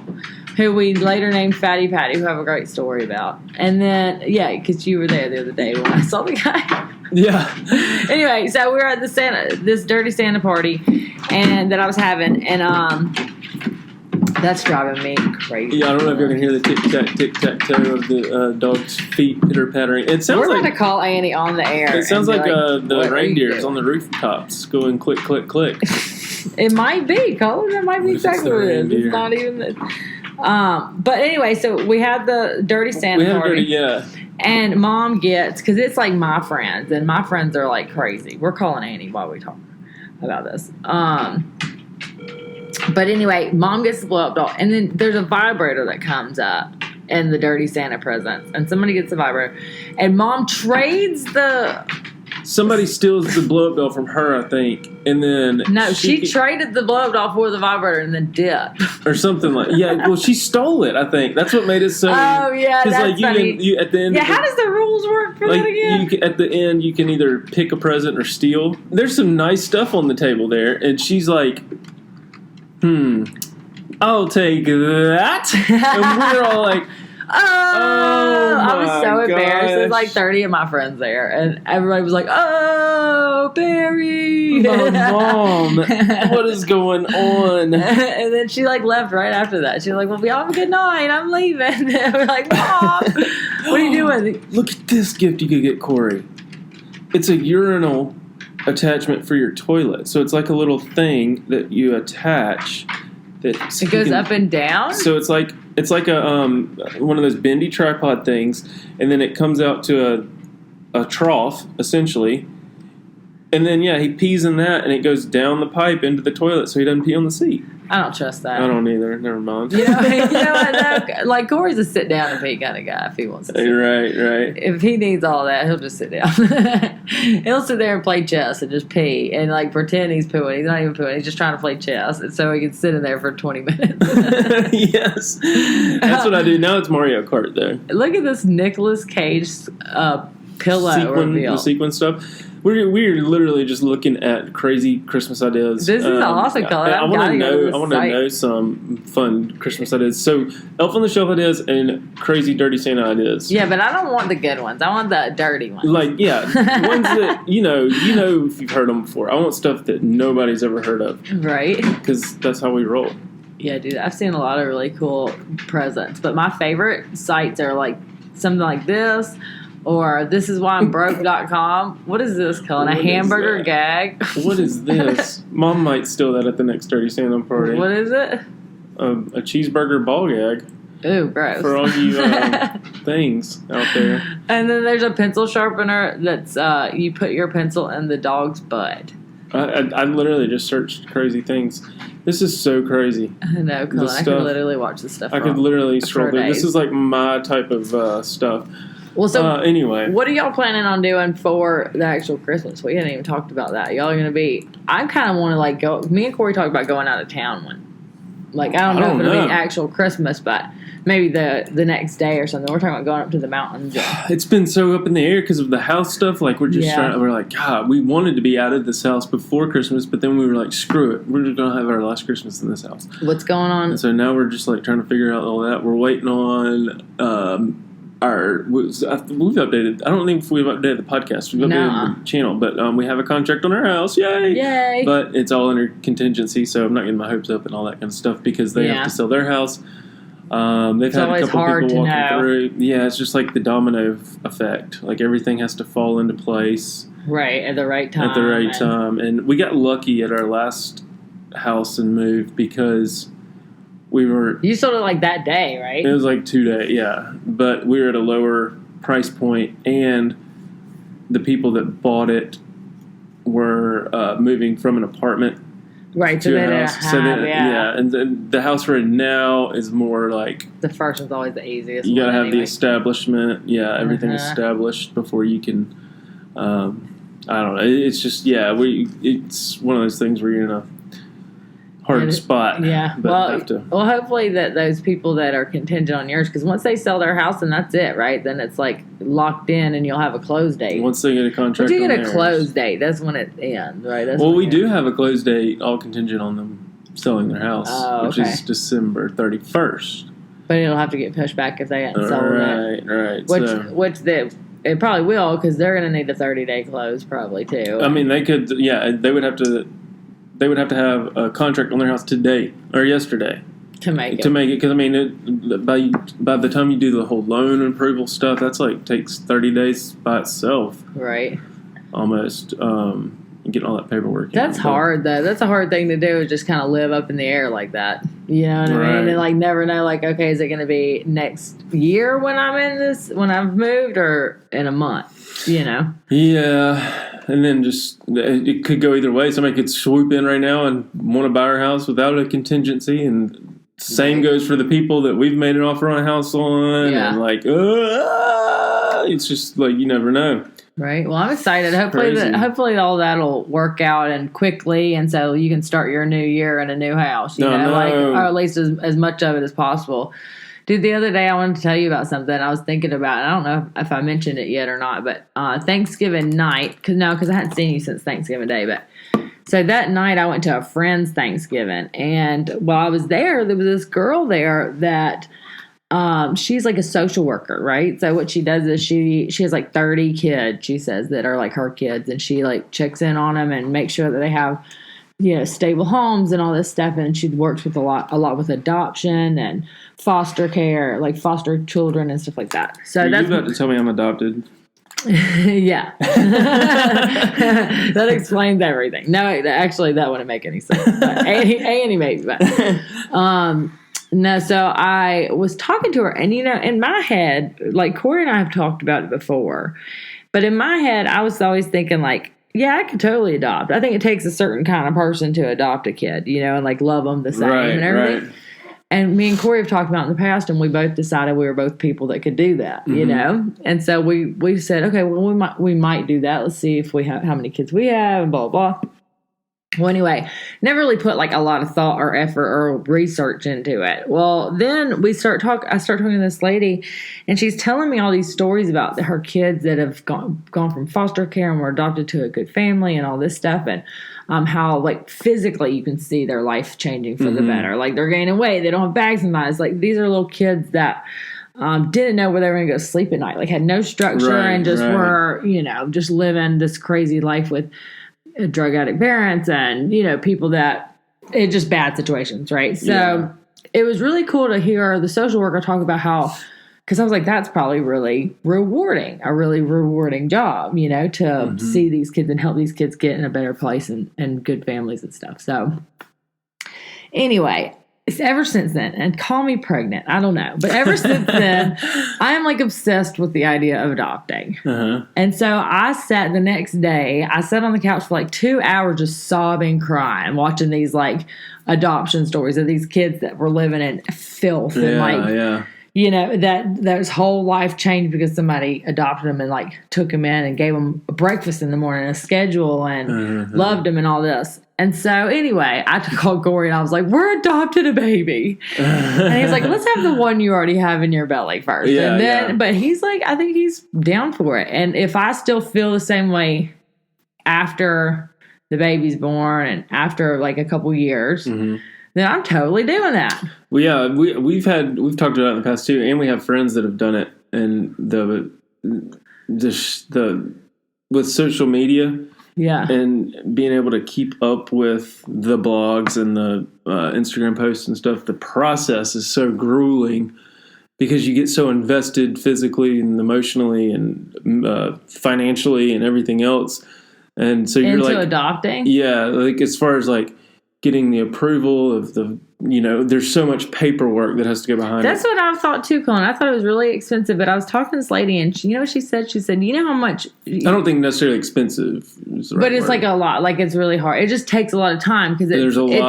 who we later named Fatty Patty, who I have a great story about. And then, yeah, because you were there the other day when I saw the guy. Yeah. Anyway, so we were at this Dirty Santa party, and that I was having, and that's driving me crazy. Yeah, I don't know if you can hear the tic-tac-toe of the dog's feet pitter-pattering. It sounds We're going to call Annie on the air. It sounds like the reindeers on the rooftops going click, click, click. It might be, Cullen. That might be exactly what it is. It's not even... But anyway, so we had the Dirty Santa party. And Mom gets, because it's like my friends, and my friends are like crazy. We're calling Annie while we talk about this. But anyway, Mom gets the blow up doll, and then there's a vibrator that comes up in the Dirty Santa presents, and somebody gets the vibrator, and Mom trades the somebody steals the blow-up doll from her, I think, and then no, she traded the blow-up doll for the vibrator and then dipped or something like. Yeah, well, she stole it. I think that's what made it so. Oh yeah, that's like funny. you at the end. Yeah, how does the rules work for that again? At the end, you can either pick a present or steal. There's some nice stuff on the table there, and she's like, I'll take that. And we're all like, I was so embarrassed. There's like gosh. 30 of my friends there, and everybody was like, "Oh, Barry!" My mom, what is going on? And then she like left right after that. She was like, "Well, y'all have a good night. I'm leaving." And we're like, "Mom, what are you doing?" Look at this gift you could get Corey. It's a urinal attachment for your toilet. So it's like a little thing that you attach. It goes up and down. So it's like a one of those bendy tripod things, and then it comes out to a trough essentially, and then he pees in that, and it goes down the pipe into the toilet, so he doesn't pee on the seat. I don't trust that. I don't either. Never mind. You know what? No, like Corey's a sit down and pee kind of guy if he wants to. Right. If he needs all that, he'll just sit down. He'll sit there and play chess and just pee and like pretend he's pooing. He's not even pooing. He's just trying to play chess, and so he can sit in there for 20 minutes. Yes, that's what I do now. It's Mario Kart though. Look at this Nicolas Cage pillow reveal. The sequin stuff. We're literally just looking at crazy Christmas ideas. This is awesome color. I want to know some fun Christmas ideas. So, Elf on the Shelf ideas and crazy Dirty Santa ideas. Yeah, but I don't want the good ones. I want the dirty ones. Like, ones that you know if you've heard them before. I want stuff that nobody's ever heard of. Right. Because that's how we roll. Yeah, dude. I've seen a lot of really cool presents, but my favorite sites are like something like this. Or thisiswhyimbroke.com. What is this, Cullen? A hamburger gag? What is this? Mom might steal that at the next Dirty Santa party. What is it? A cheeseburger ball gag. Ooh, gross. For all you things out there. And then there's a pencil sharpener that's you put your pencil in the dog's butt. I literally just searched crazy things. This is so crazy. I know, Cullen. I could literally watch this stuff. I could literally scroll through. This is like my type of stuff. Well, so anyway, what are y'all planning on doing for the actual Christmas? We hadn't even talked about that. Y'all are going to be. I kind of want to like go. Me and Corey talked about going out of town one. Like I don't know if it'll be actual Christmas, but maybe the next day or something. We're talking about going up to the mountains. It's been so up in the air because of the house stuff. Like we're just trying. We're like, God, we wanted to be out of this house before Christmas, but then we were like, screw it, we're just gonna have our last Christmas in this house. What's going on? And so now we're just like trying to figure out all that. We're waiting on. We've updated. I don't think we've updated the podcast. We've updated the channel, but we have a contract on our house. Yay! But it's all under contingency, so I'm not getting my hopes up and all that kind of stuff because they have to sell their house. They've had a couple people walking through. Yeah, it's just like the domino effect. Like everything has to fall into place right at the right time. And we got lucky at our last house and move because. You sold it like that day, right? It was like 2 days, yeah. But we were at a lower price point, and the people that bought it were moving from an apartment to a house. And the house right now is more like the first one's always the easiest. You gotta have the establishment, everything established before you can. I don't know. It's just it's one of those things where you're in a hard spot. Yeah. But well, hopefully that those people that are contingent on yours, because once they sell their house, then that's it, right? Then it's like locked in, and you'll have a close date. Once they get a contract, you get a close date. That's when it ends, right? We do have a close date, all contingent on them selling their house, which is December 31st. But it'll have to get pushed back if they hadn't sold it. Right. It probably will, because they're going to need a 30-day close probably too. I mean, they could. Yeah, they would have to. They would have to have a contract on their house today or yesterday to make it. Because I mean, by the time you do the whole loan approval stuff, that's like takes 30 days by itself, right? Almost. Getting all that paperwork. That's hard though. That's a hard thing to do. Is just kind of live up in the air like that. You know what I mean? And like never know. Like, okay, is it going to be next year when I've moved, or in a month? You know? Yeah. And then it could go either way. Somebody could swoop in right now and want to buy our house without a contingency. And same goes for the people that we've made an offer on a house on. Yeah. And like, it's just like, you never know. Right. Well, I'm excited. Hopefully, Crazy. hopefully all that'll work out and quickly, and so you can start your new year in a new house. Or at least as much of it as possible. Dude, the other day I wanted to tell you about something I was thinking about. And I don't know if I mentioned it yet or not, but Thanksgiving night, because I hadn't seen you since Thanksgiving Day, but. So that night I went to a friend's Thanksgiving, and while I was there was this girl there that. She's like a social worker, right? So what she does is she has like 30 kids, she says, that are like her kids, and she like checks in on them and makes sure that they have, stable homes and all this stuff. And she works with a lot with adoption and foster care, like foster children and stuff like that. So that's about to tell me I'm adopted. Yeah. That explains everything. No, actually that wouldn't make any sense. But Annie maybe, but no, so I was talking to her, and in my head, like Corey and I have talked about it before, but in my head, I was always thinking like, yeah, I could totally adopt. I think it takes a certain kind of person to adopt a kid, and like love them the same and everything. Right. And me and Corey have talked about in the past, and we both decided we were both people that could do that, And so we said, okay, well we might do that. Let's see if we have how many kids we have, and blah blah. Well, anyway, never really put like a lot of thought or effort or research into it. Well, then I start talking to this lady, and she's telling me all these stories about her kids that have gone from foster care and were adopted to a good family and all this stuff, and how like physically you can see their life changing for the better. Like they're gaining weight, they don't have bags and eyes. Like these are little kids that didn't know where they were going to go sleep at night. Like had no structure and just were just living this crazy life with drug addict parents and, people that it's just bad situations. Right. So it was really cool to hear the social worker talk about how, because I was like, that's probably really rewarding, a really rewarding job, to see these kids and help these kids get in a better place and good families and stuff. So anyway, ever since then, and call me pregnant, I don't know, but ever since then, I am like obsessed with the idea of adopting. And so I sat the next day, I sat on the couch for like 2 hours just sobbing, crying, watching these like adoption stories of these kids that were living in filth and that his whole life changed because somebody adopted him and like took him in and gave him a breakfast in the morning, a schedule, and loved him and all this. And so anyway, I called Corey and I was like, we're adopting a baby. And he's like, let's have the one you already have in your belly first. But he's like, I think he's down for it. And if I still feel the same way after the baby's born and after like a couple years, then I'm totally doing that. Well, yeah, we've talked about it in the past too, and we have friends that have done it. And with social media, and being able to keep up with the blogs and the Instagram posts and stuff, the process is so grueling because you get so invested physically and emotionally and financially and everything else. And so you're into adopting, like as far as like getting the approval of the, there's so much paperwork that has to go behind That's what I thought too, Cullen. I thought it was really expensive, but I was talking to this lady and she, what she said? She said, how much? I don't think necessarily expensive is the right but it's word. Like a lot. Like it's really hard. It just takes a lot of time because it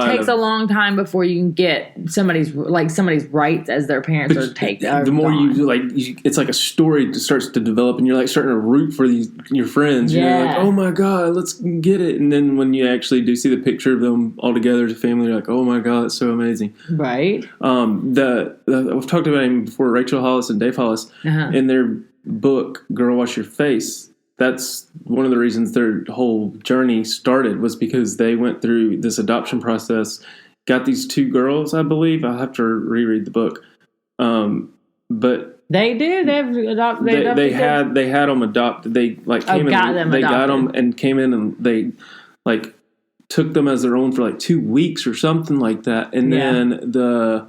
takes a long time before you can get somebody's rights as their parents or take. The more it's like a story starts to develop and you're like starting to root for your friends. You're like, oh my God, let's get it. And then when you actually do see the picture of them all together as a family, you're like, oh my God, it's so amazing. Right. We've talked about him before, Rachel Hollis and Dave Hollis, in their book, Girl Wash Your Face. That's one of the reasons their whole journey started was because they went through this adoption process, got these two girls, I believe. I'll have to reread the book. But they did. They had them adopted. They got them and came in and they like took them as their own for like 2 weeks or something like that. And then the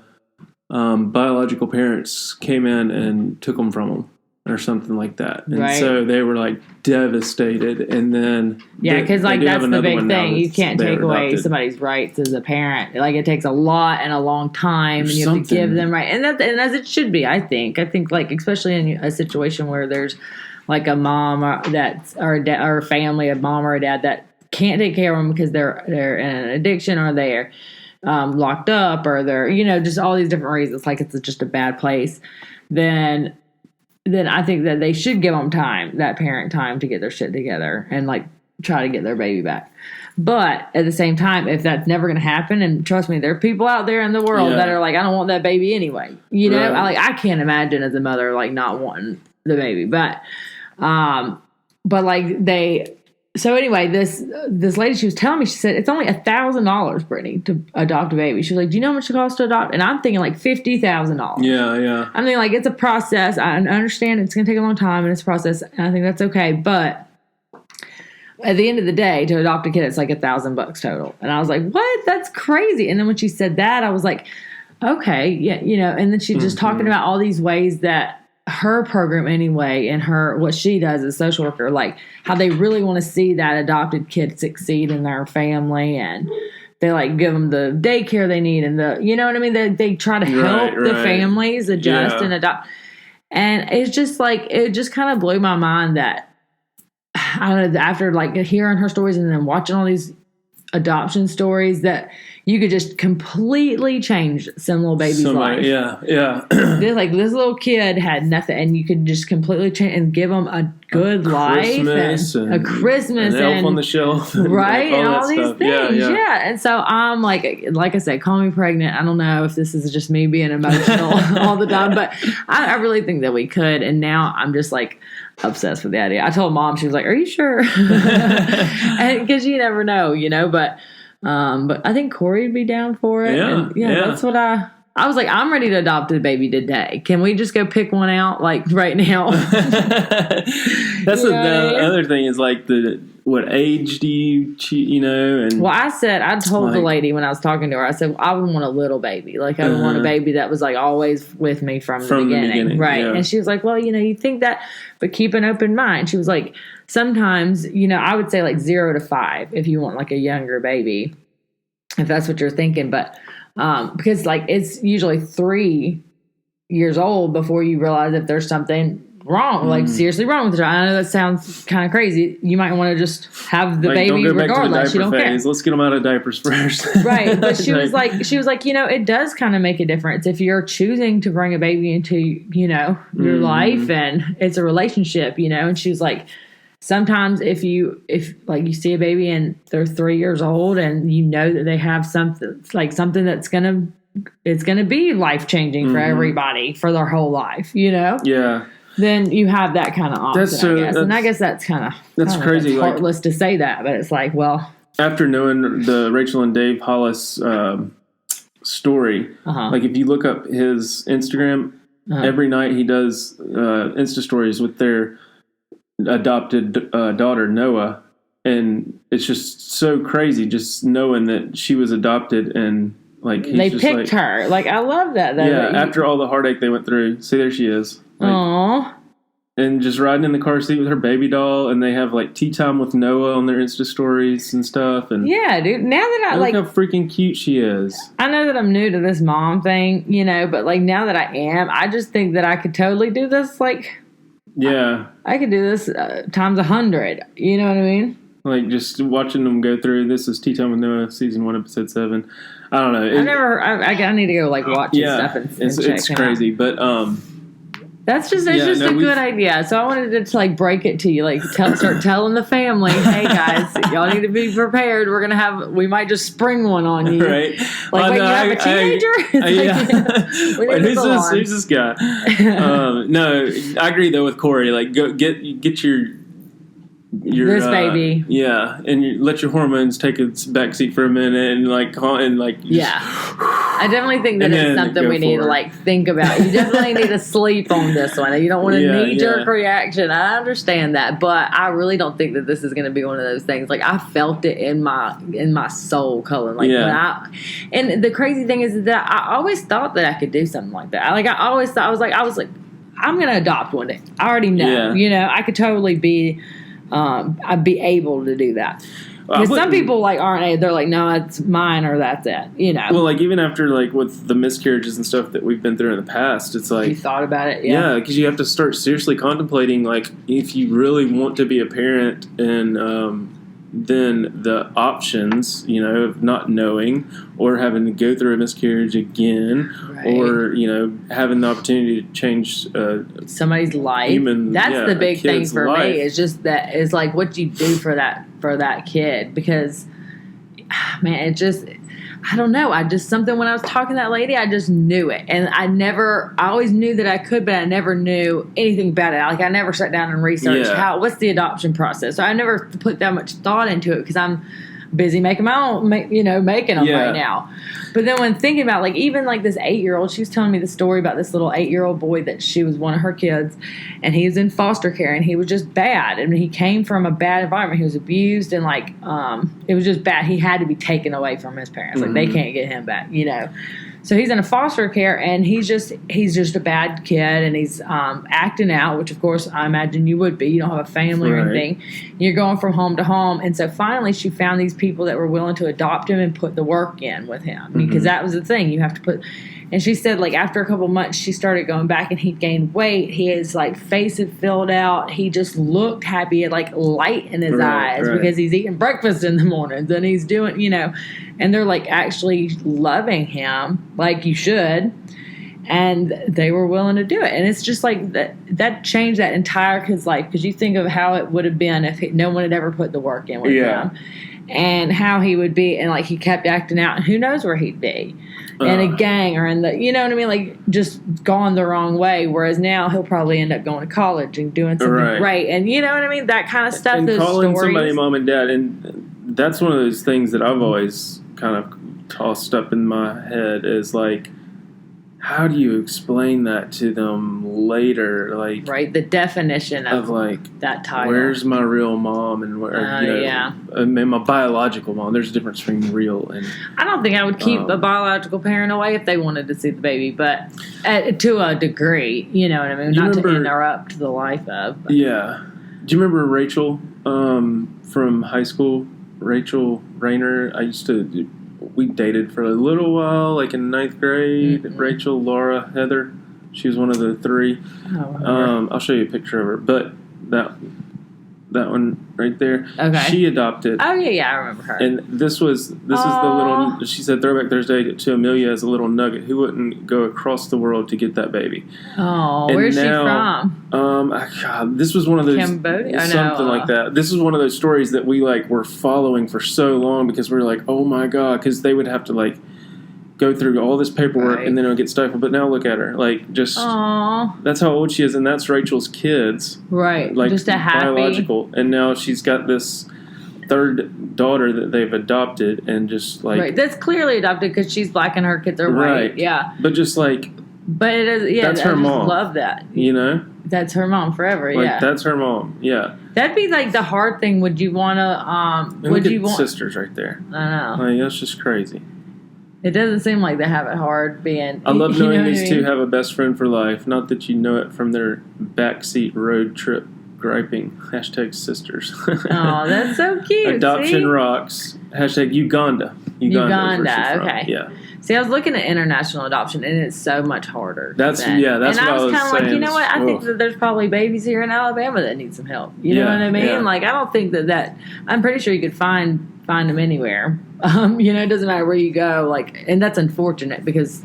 biological parents came in and took them from them or something like that. And so they were like devastated. And then because like that's the big thing. You can't take away somebody's rights as a parent. Like it takes a lot and a long time, and you have to give them right. And as it should be, I think like especially in a situation where there's like a mom or a family, a mom or a dad that can't take care of them because they're in an addiction or they're locked up or they're just all these different reasons, like it's just a bad place, then then I think that they should give them time, that parent time, to get their shit together and like try to get their baby back. But at the same time, if that's never going to happen, and trust me, there are people out there in the world that are like, I don't want that baby anyway. You know, I can't imagine as a mother like not wanting the baby, but like they. So anyway, this lady, she was telling me, she said, it's only $1,000, Brittany, to adopt a baby. She was like, do you know how much it costs to adopt? And I'm thinking like $50,000. Yeah. I mean, like, it's a process. I understand it's going to take a long time, and it's a process, and I think that's okay. But at the end of the day, to adopt a kid, it's like $1,000 total. And I was like, what? That's crazy. And then when she said that, I was like, okay, yeah, you know. And then she's just talking about all these ways that her program anyway, and what she does as a social worker, like how they really want to see that adopted kid succeed in their family, and they like give them the daycare they need, and you know what I mean? They try to help the families adjust and adopt. And it's just like, it just kind of blew my mind that, I don't know, after like hearing her stories and then watching all these adoption stories, that you could just completely change some little baby's life. Yeah. This little kid had nothing, and you could just completely change and give them a good life, and a Christmas, an elf on the shelf, right, and all these stuff. things. Yeah. And so I'm like I said, call me pregnant. I don't know if this is just me being emotional all the time, but I really think that we could. And now I'm just like obsessed with the idea. I told Mom, she was like, "Are you sure?" Because you never know, you know. But I think Corey would be down for it. Yeah. That's what I was like, I'm ready to adopt a baby today. Can we just go pick one out like right now? That's the other thing is like what age do you choose, you know? And well, I told the lady when I was talking to her, I said, I would want a little baby. Like I would want a baby that was like always with me from the beginning. Right. Yeah. And she was like, well, you know, you think that, but keep an open mind. She was like, sometimes, you know, I would say like 0 to 5 if you want like a younger baby, if that's what you're thinking. But because like it's usually 3 years old before you realize if there's something wrong, like seriously wrong with the child. I know that sounds kind of crazy. You might want to just have the baby regardless. You don't care. Let's get them out of diapers first. Right. But she was like, you know, it does kind of make a difference if you're choosing to bring a baby into, you know, your life, and it's a relationship, you know. And she was like, sometimes if like you see a baby and they're 3 years old and you know that they have something that's it's gonna be life changing for everybody for their whole life, you know? Yeah. Then you have that kind of option, I guess. And I guess that's crazy. Heartless to say that, but it's like, well, after knowing the Rachel and Dave Hollis story, like if you look up his Instagram, every night he does Insta stories with their adopted daughter Noah, and it's just so crazy just knowing that she was adopted, and like they picked her. Like I love that though. Yeah, after all the heartache they went through. See, there she is. Like, aww. And just riding in the car seat with her baby doll, and they have like tea time with Noah on their Insta stories and stuff. And yeah, dude. Now that look how freaking cute she is. I know that I'm new to this mom thing, you know, but like now that I am, I just think that I could totally do this. Like, yeah, I could do this times 100. You know what I mean? Like just watching them go through. This is Tea Time with Noah, season 1, episode 7. I don't know. I need to go like watch his stuff and it's crazy, but that's just a good idea. So I wanted to like break it to you, like start telling the family, hey guys, y'all need to be prepared. We might just spring one on you, right? Like you have a teenager. Who's this guy? No, I agree though with Corey. Like go get your this baby, and let your hormones take a backseat for a minute, and I definitely think that it's something we need to like think about. You definitely need to sleep on this one. You don't want a knee-jerk reaction. I understand that, but I really don't think that this is going to be one of those things. Like I felt it in my soul, Cullen. Like and the crazy thing is that I always thought that I could do something like that. Like I always thought I was like I'm going to adopt one day. I already know. You know, I could totally be. I'd be able to do that. Because some people like aren't. They're like, no, it's mine or that's it. You know. Well, like even after like with the miscarriages and stuff that we've been through in the past, it's like you thought about it. Yeah, because you have to start seriously contemplating like if you really want to be a parent and then the options, of not knowing or having to go through a miscarriage again, or, having the opportunity to change somebody's life. That's the big thing for me, is just that is like what you do for that kid, because, man, it just, I don't know. Something when I was talking to that lady, I just knew it. And I always knew that I could, but I never knew anything about it. Like, I never sat down and researched what's the adoption process. So I never put that much thought into it because I'm busy making my own, making them right now. But then when thinking about, like, even like this 8-year-old, she was telling me the story about this little 8-year-old boy that she was one of her kids, and he was in foster care, and he was just bad. I mean, he came from a bad environment. He was abused, and like, it was just bad. He had to be taken away from his parents. Like, they can't get him back, So he's in a foster care, and he's just a bad kid, and he's acting out, which of course I imagine you would be. You don't have a family or anything. You're going from home to home, and so finally she found these people that were willing to adopt him and put the work in with him, because that was the thing you have to put. And she said, like, after a couple months, she started going back, and he gained weight. His like face had filled out. He just looked happy. He had like light in his eyes because he's eating breakfast in the mornings, and he's doing, and they're like actually loving him like you should. And they were willing to do it. And it's just like that changed that entire kid's life, because you think of how it would have been if no one had ever put the work in with him, and how he would be. And like, he kept acting out, and who knows where he'd be. In a gang or in the, you know what I mean? Like, just gone the wrong way. Whereas now he'll probably end up going to college and doing something great. And you know what I mean? That kind of stuff. And calling somebody mom and dad. And that's one of those things that I've always kind of tossed up in my head is like, how do you explain that to them later? Like, the definition of like that title. Where's my real mom, and where and my biological mom? There's a difference between real and. I don't think I would keep a biological parent away if they wanted to see the baby, but to a degree, you know what I mean. Not to interrupt the life of. But. Yeah. Do you remember Rachel from high school? Rachel Rayner. We dated for a little while, like in 9th grade. Rachel, Laura, Heather. She was one of the 3. I'll show you a picture of her. But that one right there. Okay. She adopted. Oh yeah, I remember her. And this is the little. She said Throwback Thursday to Amelia as a little nugget. Who wouldn't go across the world to get that baby? Oh, and where's she from? God, this was one of those Cambodia, something like that. This is one of those stories that we like were following for so long because we were like, oh my god, because they would have to like go through all this paperwork and then it would get stifled. But now look at her, like just that's how old she is, and that's Rachel's kids, right? Like just a happy biological, and now she's got this 3rd daughter that they've adopted, and just like that's clearly adopted because she's black and her kids are white, But just like, but it is, that's her mom. Love that, That's her mom forever, That's her mom, That'd be like the hard thing. Would you want to? Would you want sisters right there? I know. Like, that's just crazy. It doesn't seem like they have it hard being. I love knowing these two have a best friend for life. Not that you know it from their backseat road trip griping. #sisters. Oh, that's so cute. Adoption rocks. #Uganda. Uganda. Okay. Yeah. See, I was looking at international adoption, and it's so much harder. That's and what I was kind of saying. like, you know what? I think that there's probably babies here in Alabama that need some help. You know what I mean? Yeah. Like, I don't think that. I'm pretty sure you could find them anywhere. It doesn't matter where you go. Like, and that's unfortunate because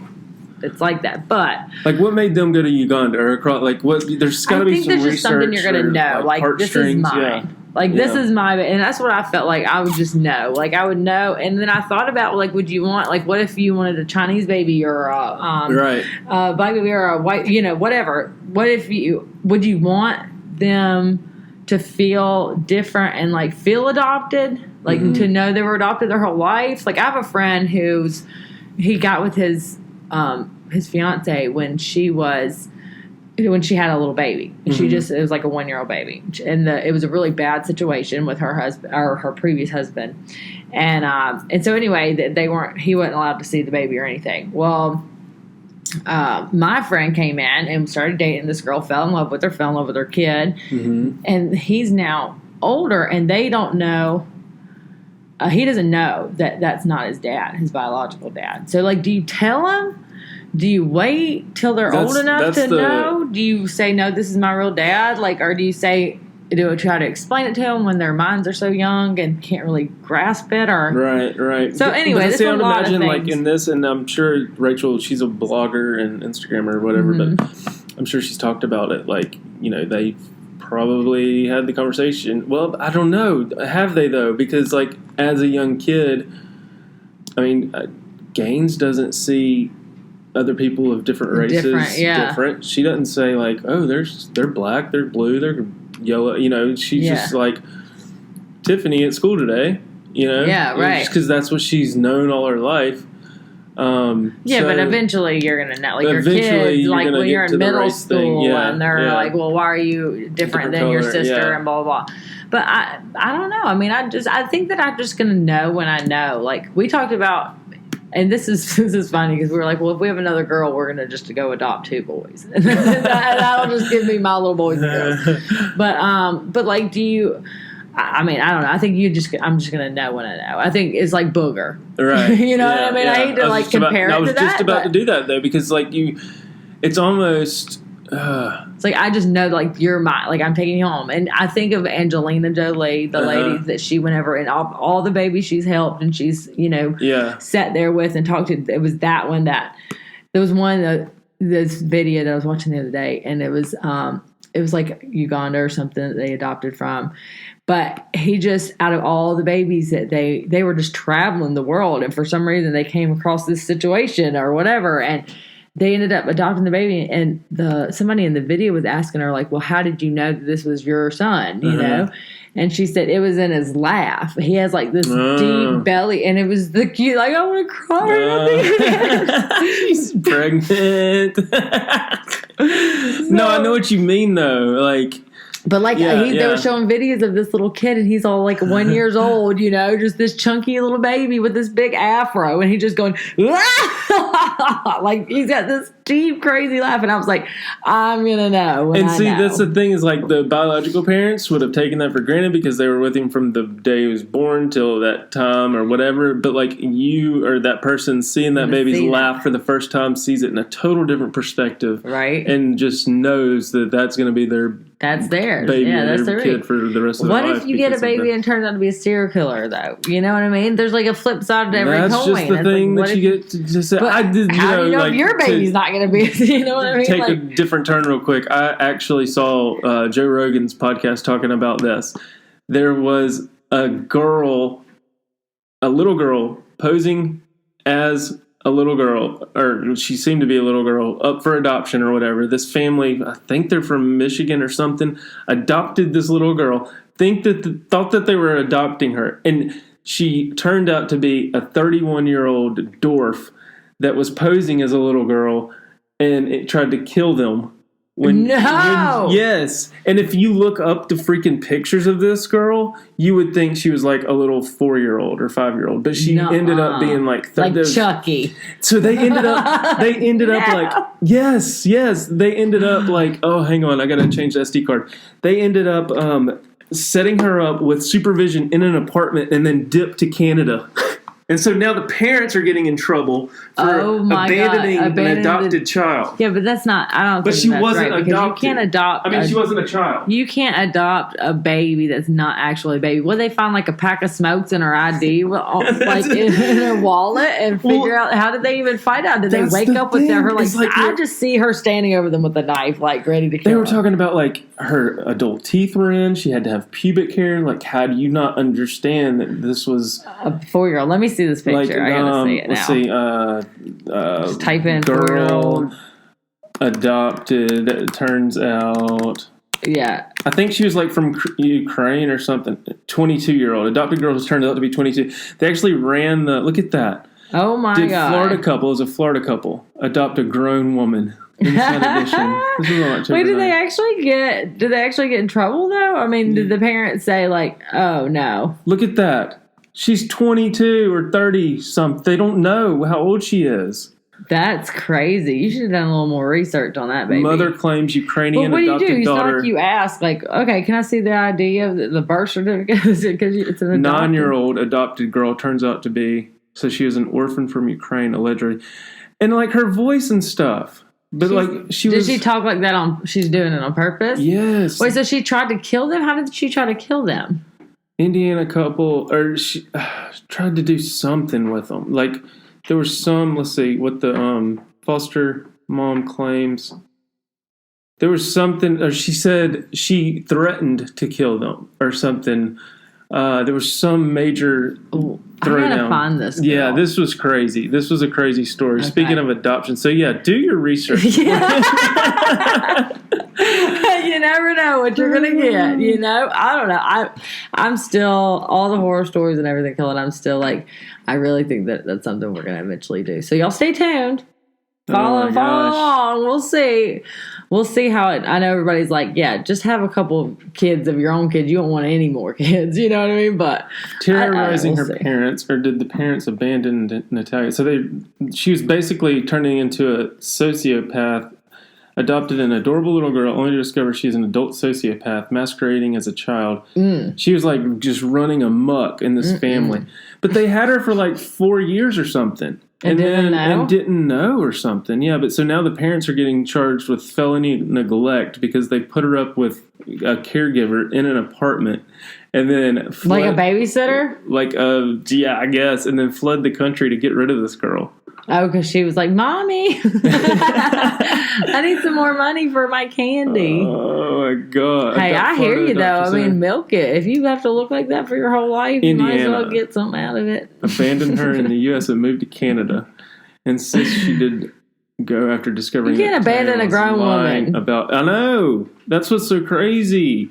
it's like that. But like, what made them go to Uganda or across? Like, what? There's got to be some research. I think there's just something you're going to know. Like this is mine. Yeah. Like, this is my, and that's what I felt like. I would just know. Like, I would know. And then I thought about, like, would you want, like, what if you wanted a Chinese baby or a black baby or a white, whatever. What if would you want them to feel different and, like, feel adopted? Like, to know they were adopted their whole life? Like, I have a friend he got with his fiance when she had a little baby. It was like a 1-year-old baby. And it was a really bad situation with her husband or her previous husband. And so anyway, he wasn't allowed to see the baby or anything. Well, my friend came in and started dating this girl, fell in love with her kid. And he's now older, and they don't know, he doesn't know that that's not his dad, his biological dad. So, like, do you tell him? Do you wait till they're old enough to know? Do you say, no, this is my real dad? Like, or do you say, do I try to explain it to them when their minds are so young and can't really grasp it? Or right. So anyway, I would imagine like in this, and I'm sure Rachel, she's a blogger and Instagrammer or whatever, Mm-hmm. but I'm sure she's talked about it. Like, they probably had the conversation. Well, I don't know. Have they though? Because like as a young kid, I mean, Gaines doesn't see other people of different races different. She doesn't say like, oh, they're black, they're blue, they're yellow. She's just like Tiffany at school today. Right. Just because that's what she's known all her life. But eventually you're gonna know, like your kids, like when you're in middle school, and they're like, well, why are you different than your sister, and blah blah blah. But I don't know. I mean, I think that I'm just gonna know when I know. Like we talked about. And this is funny because we were like, well, if we have another girl, we're gonna just go adopt 2 boys, and that'll just give me my little boys and girls. But like, do you? I mean, I don't know. I think I'm just gonna know when I know. I think it's like booger, right? You know what I mean? I hate to like compare it to that. I was just about to do that though because like it's almost. It's like I just know like you're like I'm taking you home, and I think of Angelina Jolie, the lady that she whenever and all the babies she's helped and she's sat there with and talked to. It was that one that there was one this video that I was watching the other day, and it was like Uganda or something that they adopted from. But he just, out of all the babies that they were just traveling the world, and for some reason they came across this situation or whatever, and they ended up adopting the baby, and somebody in the video was asking her, like, well, how did you know that this was your son, you know? And she said it was in his laugh. He has, like, this deep belly, and it was the cute, like, I want to cry. She's pregnant. No, I know what you mean, though. Like... But like they were showing videos of this little kid, and he's all like 1 year old, just this chunky little baby with this big afro, and he's just going like he's got this deep crazy laugh, and I was like, I'm gonna know. And see, that's the thing is like the biological parents would have taken that for granted because they were with him from the day he was born till that time or whatever. But like you or that person seeing that baby's laugh for the first time sees it in a total different perspective, right? And just knows that that's going to be their. That's theirs. Baby, that's their kid for the rest of their life. What if you get a baby and turns out to be a serial killer, though? You know what I mean? There's like a flip side to every coin. That's just the thing that you get to say. How do you know if your baby's not going to be? You know what I mean? Take a different turn real quick. I actually saw Joe Rogan's podcast talking about this. There was a little girl posing as a little girl, or she seemed to be a little girl, up for adoption or whatever. This family, I think they're from Michigan or something, adopted this little girl, thought that they were adopting her. And she turned out to be a 31-year-old dwarf that was posing as a little girl, and it tried to kill them. Yes. And if you look up the freaking pictures of this girl, you would think she was like a little 4-year-old or 5-year-old, but she ended up being like Chucky. So they ended up like yes, they ended up like, oh, hang on, I got to change the SD card. They ended up setting her up with supervision in an apartment and then dipped to Canada. And so now the parents are getting in trouble for abandoning an adopted child. Yeah, but that's not. I don't. But think she that's wasn't right, adopted. You can't adopt. She wasn't a child. You can't adopt a baby that's not actually a baby. Would they find like a pack of smokes in her ID, like in her wallet, and figure out how did they even find out? Did they wake up with her? Like I just see her standing over them with a knife, like ready to kill. They were talking about like her adult teeth were in. She had to have pubic hair. Like, how do you not understand that this was a 4-year-old? Let me see this picture. I gotta see it now. Let's see. Just type in girl adopted. It turns out. Yeah. I think she was like from Ukraine or something. 22-year-old adopted girl who turned out to be 22. They actually ran the. Look at that. Oh my god. Florida couple is a Florida couple adopt a grown woman. Edition. Wait, did they actually get in trouble though? I mean, did the parents say like, "Oh no"? Look at that. She's 22 or 30 something. They don't know how old she is. That's crazy. You should have done a little more research on that, baby. Mother claims Ukrainian adopted daughter. What do you do? It's not like you ask, like, okay, can I see the ID of the birth certificate? Because it's an adopted 9-year-old adopted girl turns out to be. So she was an orphan from Ukraine, allegedly. And like her voice and stuff. But like did she talk like that she's doing it on purpose? Yes. Wait, so she tried to kill them? How did she try to kill them? Indiana couple, or she tried to do something with them. Like there was some, let's see what the foster mom claims. There was something, or she said she threatened to kill them or something. There was some major throwdown. I gotta find this girl. Yeah, this was crazy. This was a crazy story. Okay. Speaking of adoption, so yeah, do your research. You never know what you're gonna get. You know, I don't know. I'm still all the horror stories and everything, Cullen. I'm still like, I really think that's something we're gonna eventually do. So y'all stay tuned. Follow along. We'll see how it. I know everybody's like, yeah, just have a couple of kids of your own kids. You don't want any more kids. You know what I mean? But terrorizing her parents, or did the parents abandon Natalia? So she was basically turning into a sociopath. Adopted an adorable little girl, only to discover she's an adult sociopath masquerading as a child. She was like just running amok in this family. But they had her for like 4 years or something. And didn't know or something. Yeah, but so now the parents are getting charged with felony neglect because they put her up with a caregiver in an apartment. And then like a babysitter? Yeah, I guess. And then fled the country to get rid of this girl. Oh, because she was like, Mommy, I need some more money for my candy. Oh, my God. Hey, I hear you, though. I mean, milk it. If you have to look like that for your whole life, you might as well get something out of it. Abandoned her in the U.S. and moved to Canada. Insists she did go after discovering. You can't abandon a grown woman. I know. That's what's so crazy.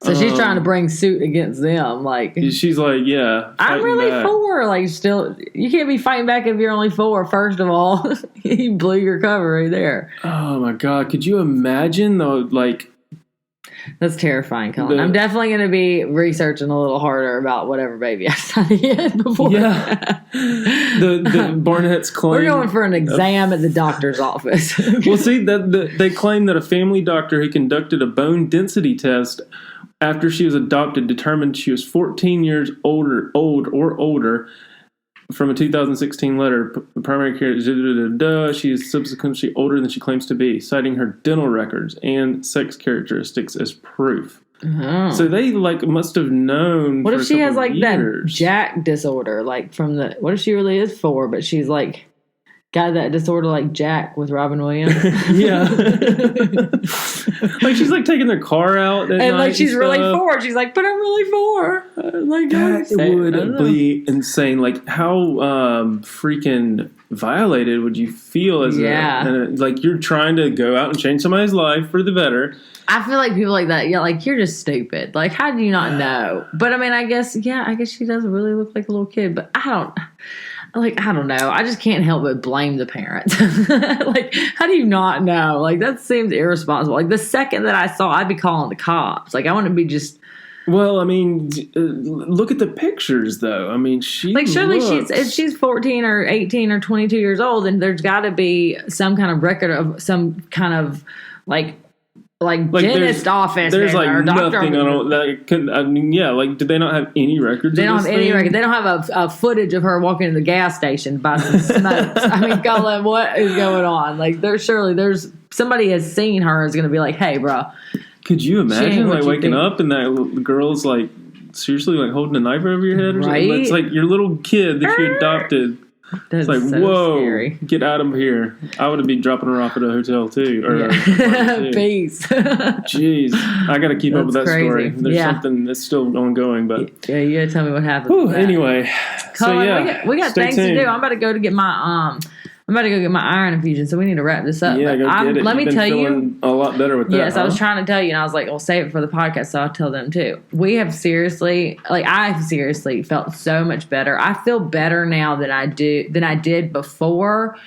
So she's trying to bring suit against them. Like she's like, yeah, I'm really back. 4. Like still, you can't be fighting back if you're only 4. First of all, you blew your cover right there. Oh my God, could you imagine though? Like that's terrifying, Cullen. I'm definitely going to be researching a little harder about whatever baby I studied before. Yeah, the Barnett's claim we're going for an exam at the doctor's office. Well, see that they claim that a family doctor who conducted a bone density test after she was adopted determined she was 14 years old or older from a 2016 letter. Primary care, she is subsequently older than she claims to be, citing her dental records and sex characteristics as proof. Oh. So they must have known. What if she has that Jack disorder, what if she really is 4, but she's got that disorder like Jack with Robin Williams. Yeah. She's taking their car out at night she's really 4. She's like, but I'm really 4. That would be insane. How freaking violated would you feel as you're trying to go out and change somebody's life for the better. I feel like people like that, you're just stupid. How do you not know? But I mean, I guess she does really look like a little kid, but I don't know. I just can't help but blame the parents. How do you not know? That seems irresponsible. The second that I saw, I'd be calling the cops. I want to be just. Well, I mean, look at the pictures, though. I mean, surely if she's 14 or 18 or 22 years old, then there's got to be some kind of record of some kind of dentist office. There's nothing on that. Did they not have any records? They don't have any records. They don't have a footage of her walking to the gas station by some smokes. I mean, Cullen, what is going on? There's somebody has seen her is going to be like, hey, bro. Could you imagine waking up and that girl's seriously holding a knife over your head or something? It's your little kid that you adopted. That's so whoa, scary. Get out of here. I would be dropping her off at a hotel too. Peace. Jeez. I got to keep up with that crazy story. There's something that's still ongoing, but. Yeah, you got to tell me what happened. Anyway. Cullen, we got things to do. I'm about to go get my iron infusion, so we need to wrap this up. Yeah, go get it. Let me tell you, a lot better with that. Yes, I was trying to tell you, and I was like, "Well, save it for the podcast," so I'll tell them too. We have I've seriously felt so much better. I feel better now than I did before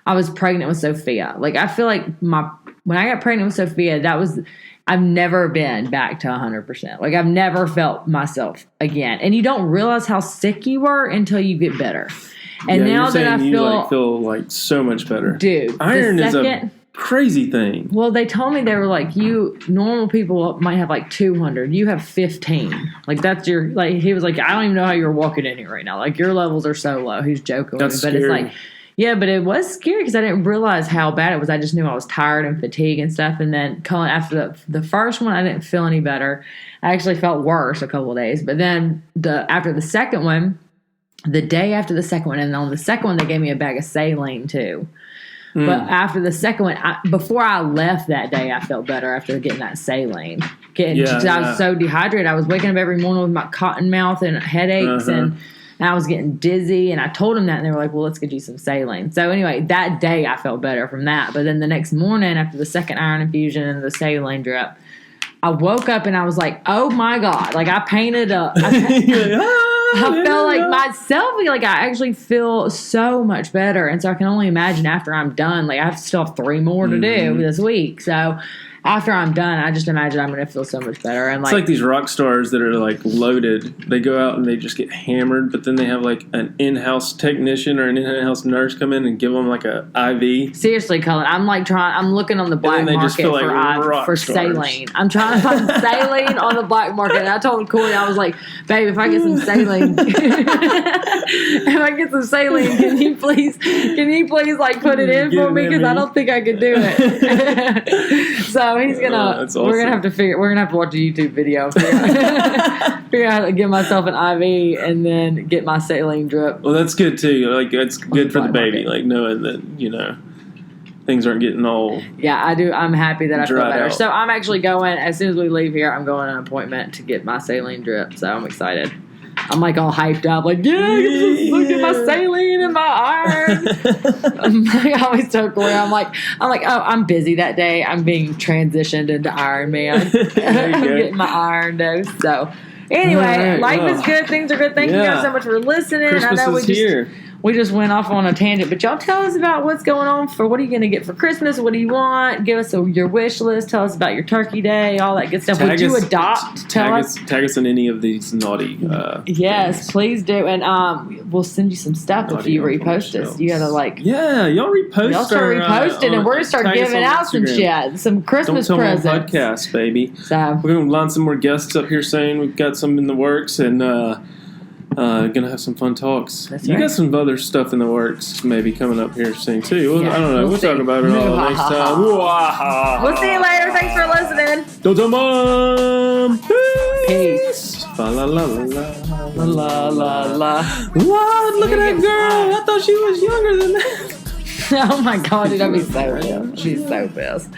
I was pregnant with Sophia. I feel like when I got pregnant with Sophia, I've never been back to 100%. I've never felt myself again, and you don't realize how sick you were until you get better. And now that I feel so much better. Dude, iron is a crazy thing. Well, they told me they were normal people might have 200. You have 15. That's your, he was like, I don't even know how you're walking in here right now. Your levels are so low. He's joking with me. But scary. it's Yeah, but it was scary because I didn't realize how bad it was. I just knew I was tired and fatigued and stuff. And then Cullen, after the first one, I didn't feel any better. I actually felt worse a couple of days. But then after the second one, the day after the second one, and on the second one, they gave me a bag of saline too. But after the second one, before I left that day, I felt better after getting that saline. I was so dehydrated. I was waking up every morning with my cotton mouth and headaches, and I was getting dizzy. And I told them that, and they were like, well, let's get you some saline. So anyway, that day I felt better from that. But then the next morning, after the second iron infusion and the saline drip, I woke up and I was like, oh my God. Like I painted I felt like myself, like I actually feel so much better. And so I can only imagine after I'm done, like I still have 3 more to do this week. So after I'm done, I just imagine I'm going to feel so much better. And it's like these rock stars that are like loaded. They go out and they just get hammered, but then they have like an in-house technician or an in-house nurse come in and give them like a IV. Seriously, Cullen, I'm looking on the black market for saline. I'm trying to find saline on the black market. And I told Corey, I was like, babe, if I get some saline, can you please like put it in for me? Because I don't think I could do it. So he's gonna. Awesome. We're gonna have to watch a YouTube video. Figure out how to give myself an IV and then get my saline drip. Well, that's good too. Like it's good for the baby. Like knowing that things aren't getting all. Yeah, I do. I'm happy that I feel better. Out. So I'm actually going as soon as we leave here. I'm going on an appointment to get my saline drip. So I'm excited. I'm like all hyped up, like, look at my saline and my iron. I always tell Corey, I'm like, oh, I'm busy that day. I'm being transitioned into Iron Man. I'm getting my iron dose. So anyway, life is good. Things are good. Thank you guys so much for listening. Christmas I know we just went off on a tangent, but y'all tell us about what's going on what are you going to get for Christmas? What do you want? Give us your wish list. Tell us about your turkey day, all that good stuff. Would you adopt? Tag us in any of these naughty. Yes, please do. And we'll send you some stuff if you repost us. You got to y'all repost. Y'all start reposting, and we're going to start giving out some shit. Some Christmas presents. Podcast, baby. So we're going to line some more guests up here soon. We've got some in the works, and gonna have some fun talks. That's you right. got some other stuff in the works maybe coming up here soon too. I don't know. We'll talk about it all next time. We'll see you later. Thanks for listening. Don't tell Mom. Peace. La la la la La la la. What? Look at that girl. I thought she was younger than that. Oh my God, dude, I'd be so pissed.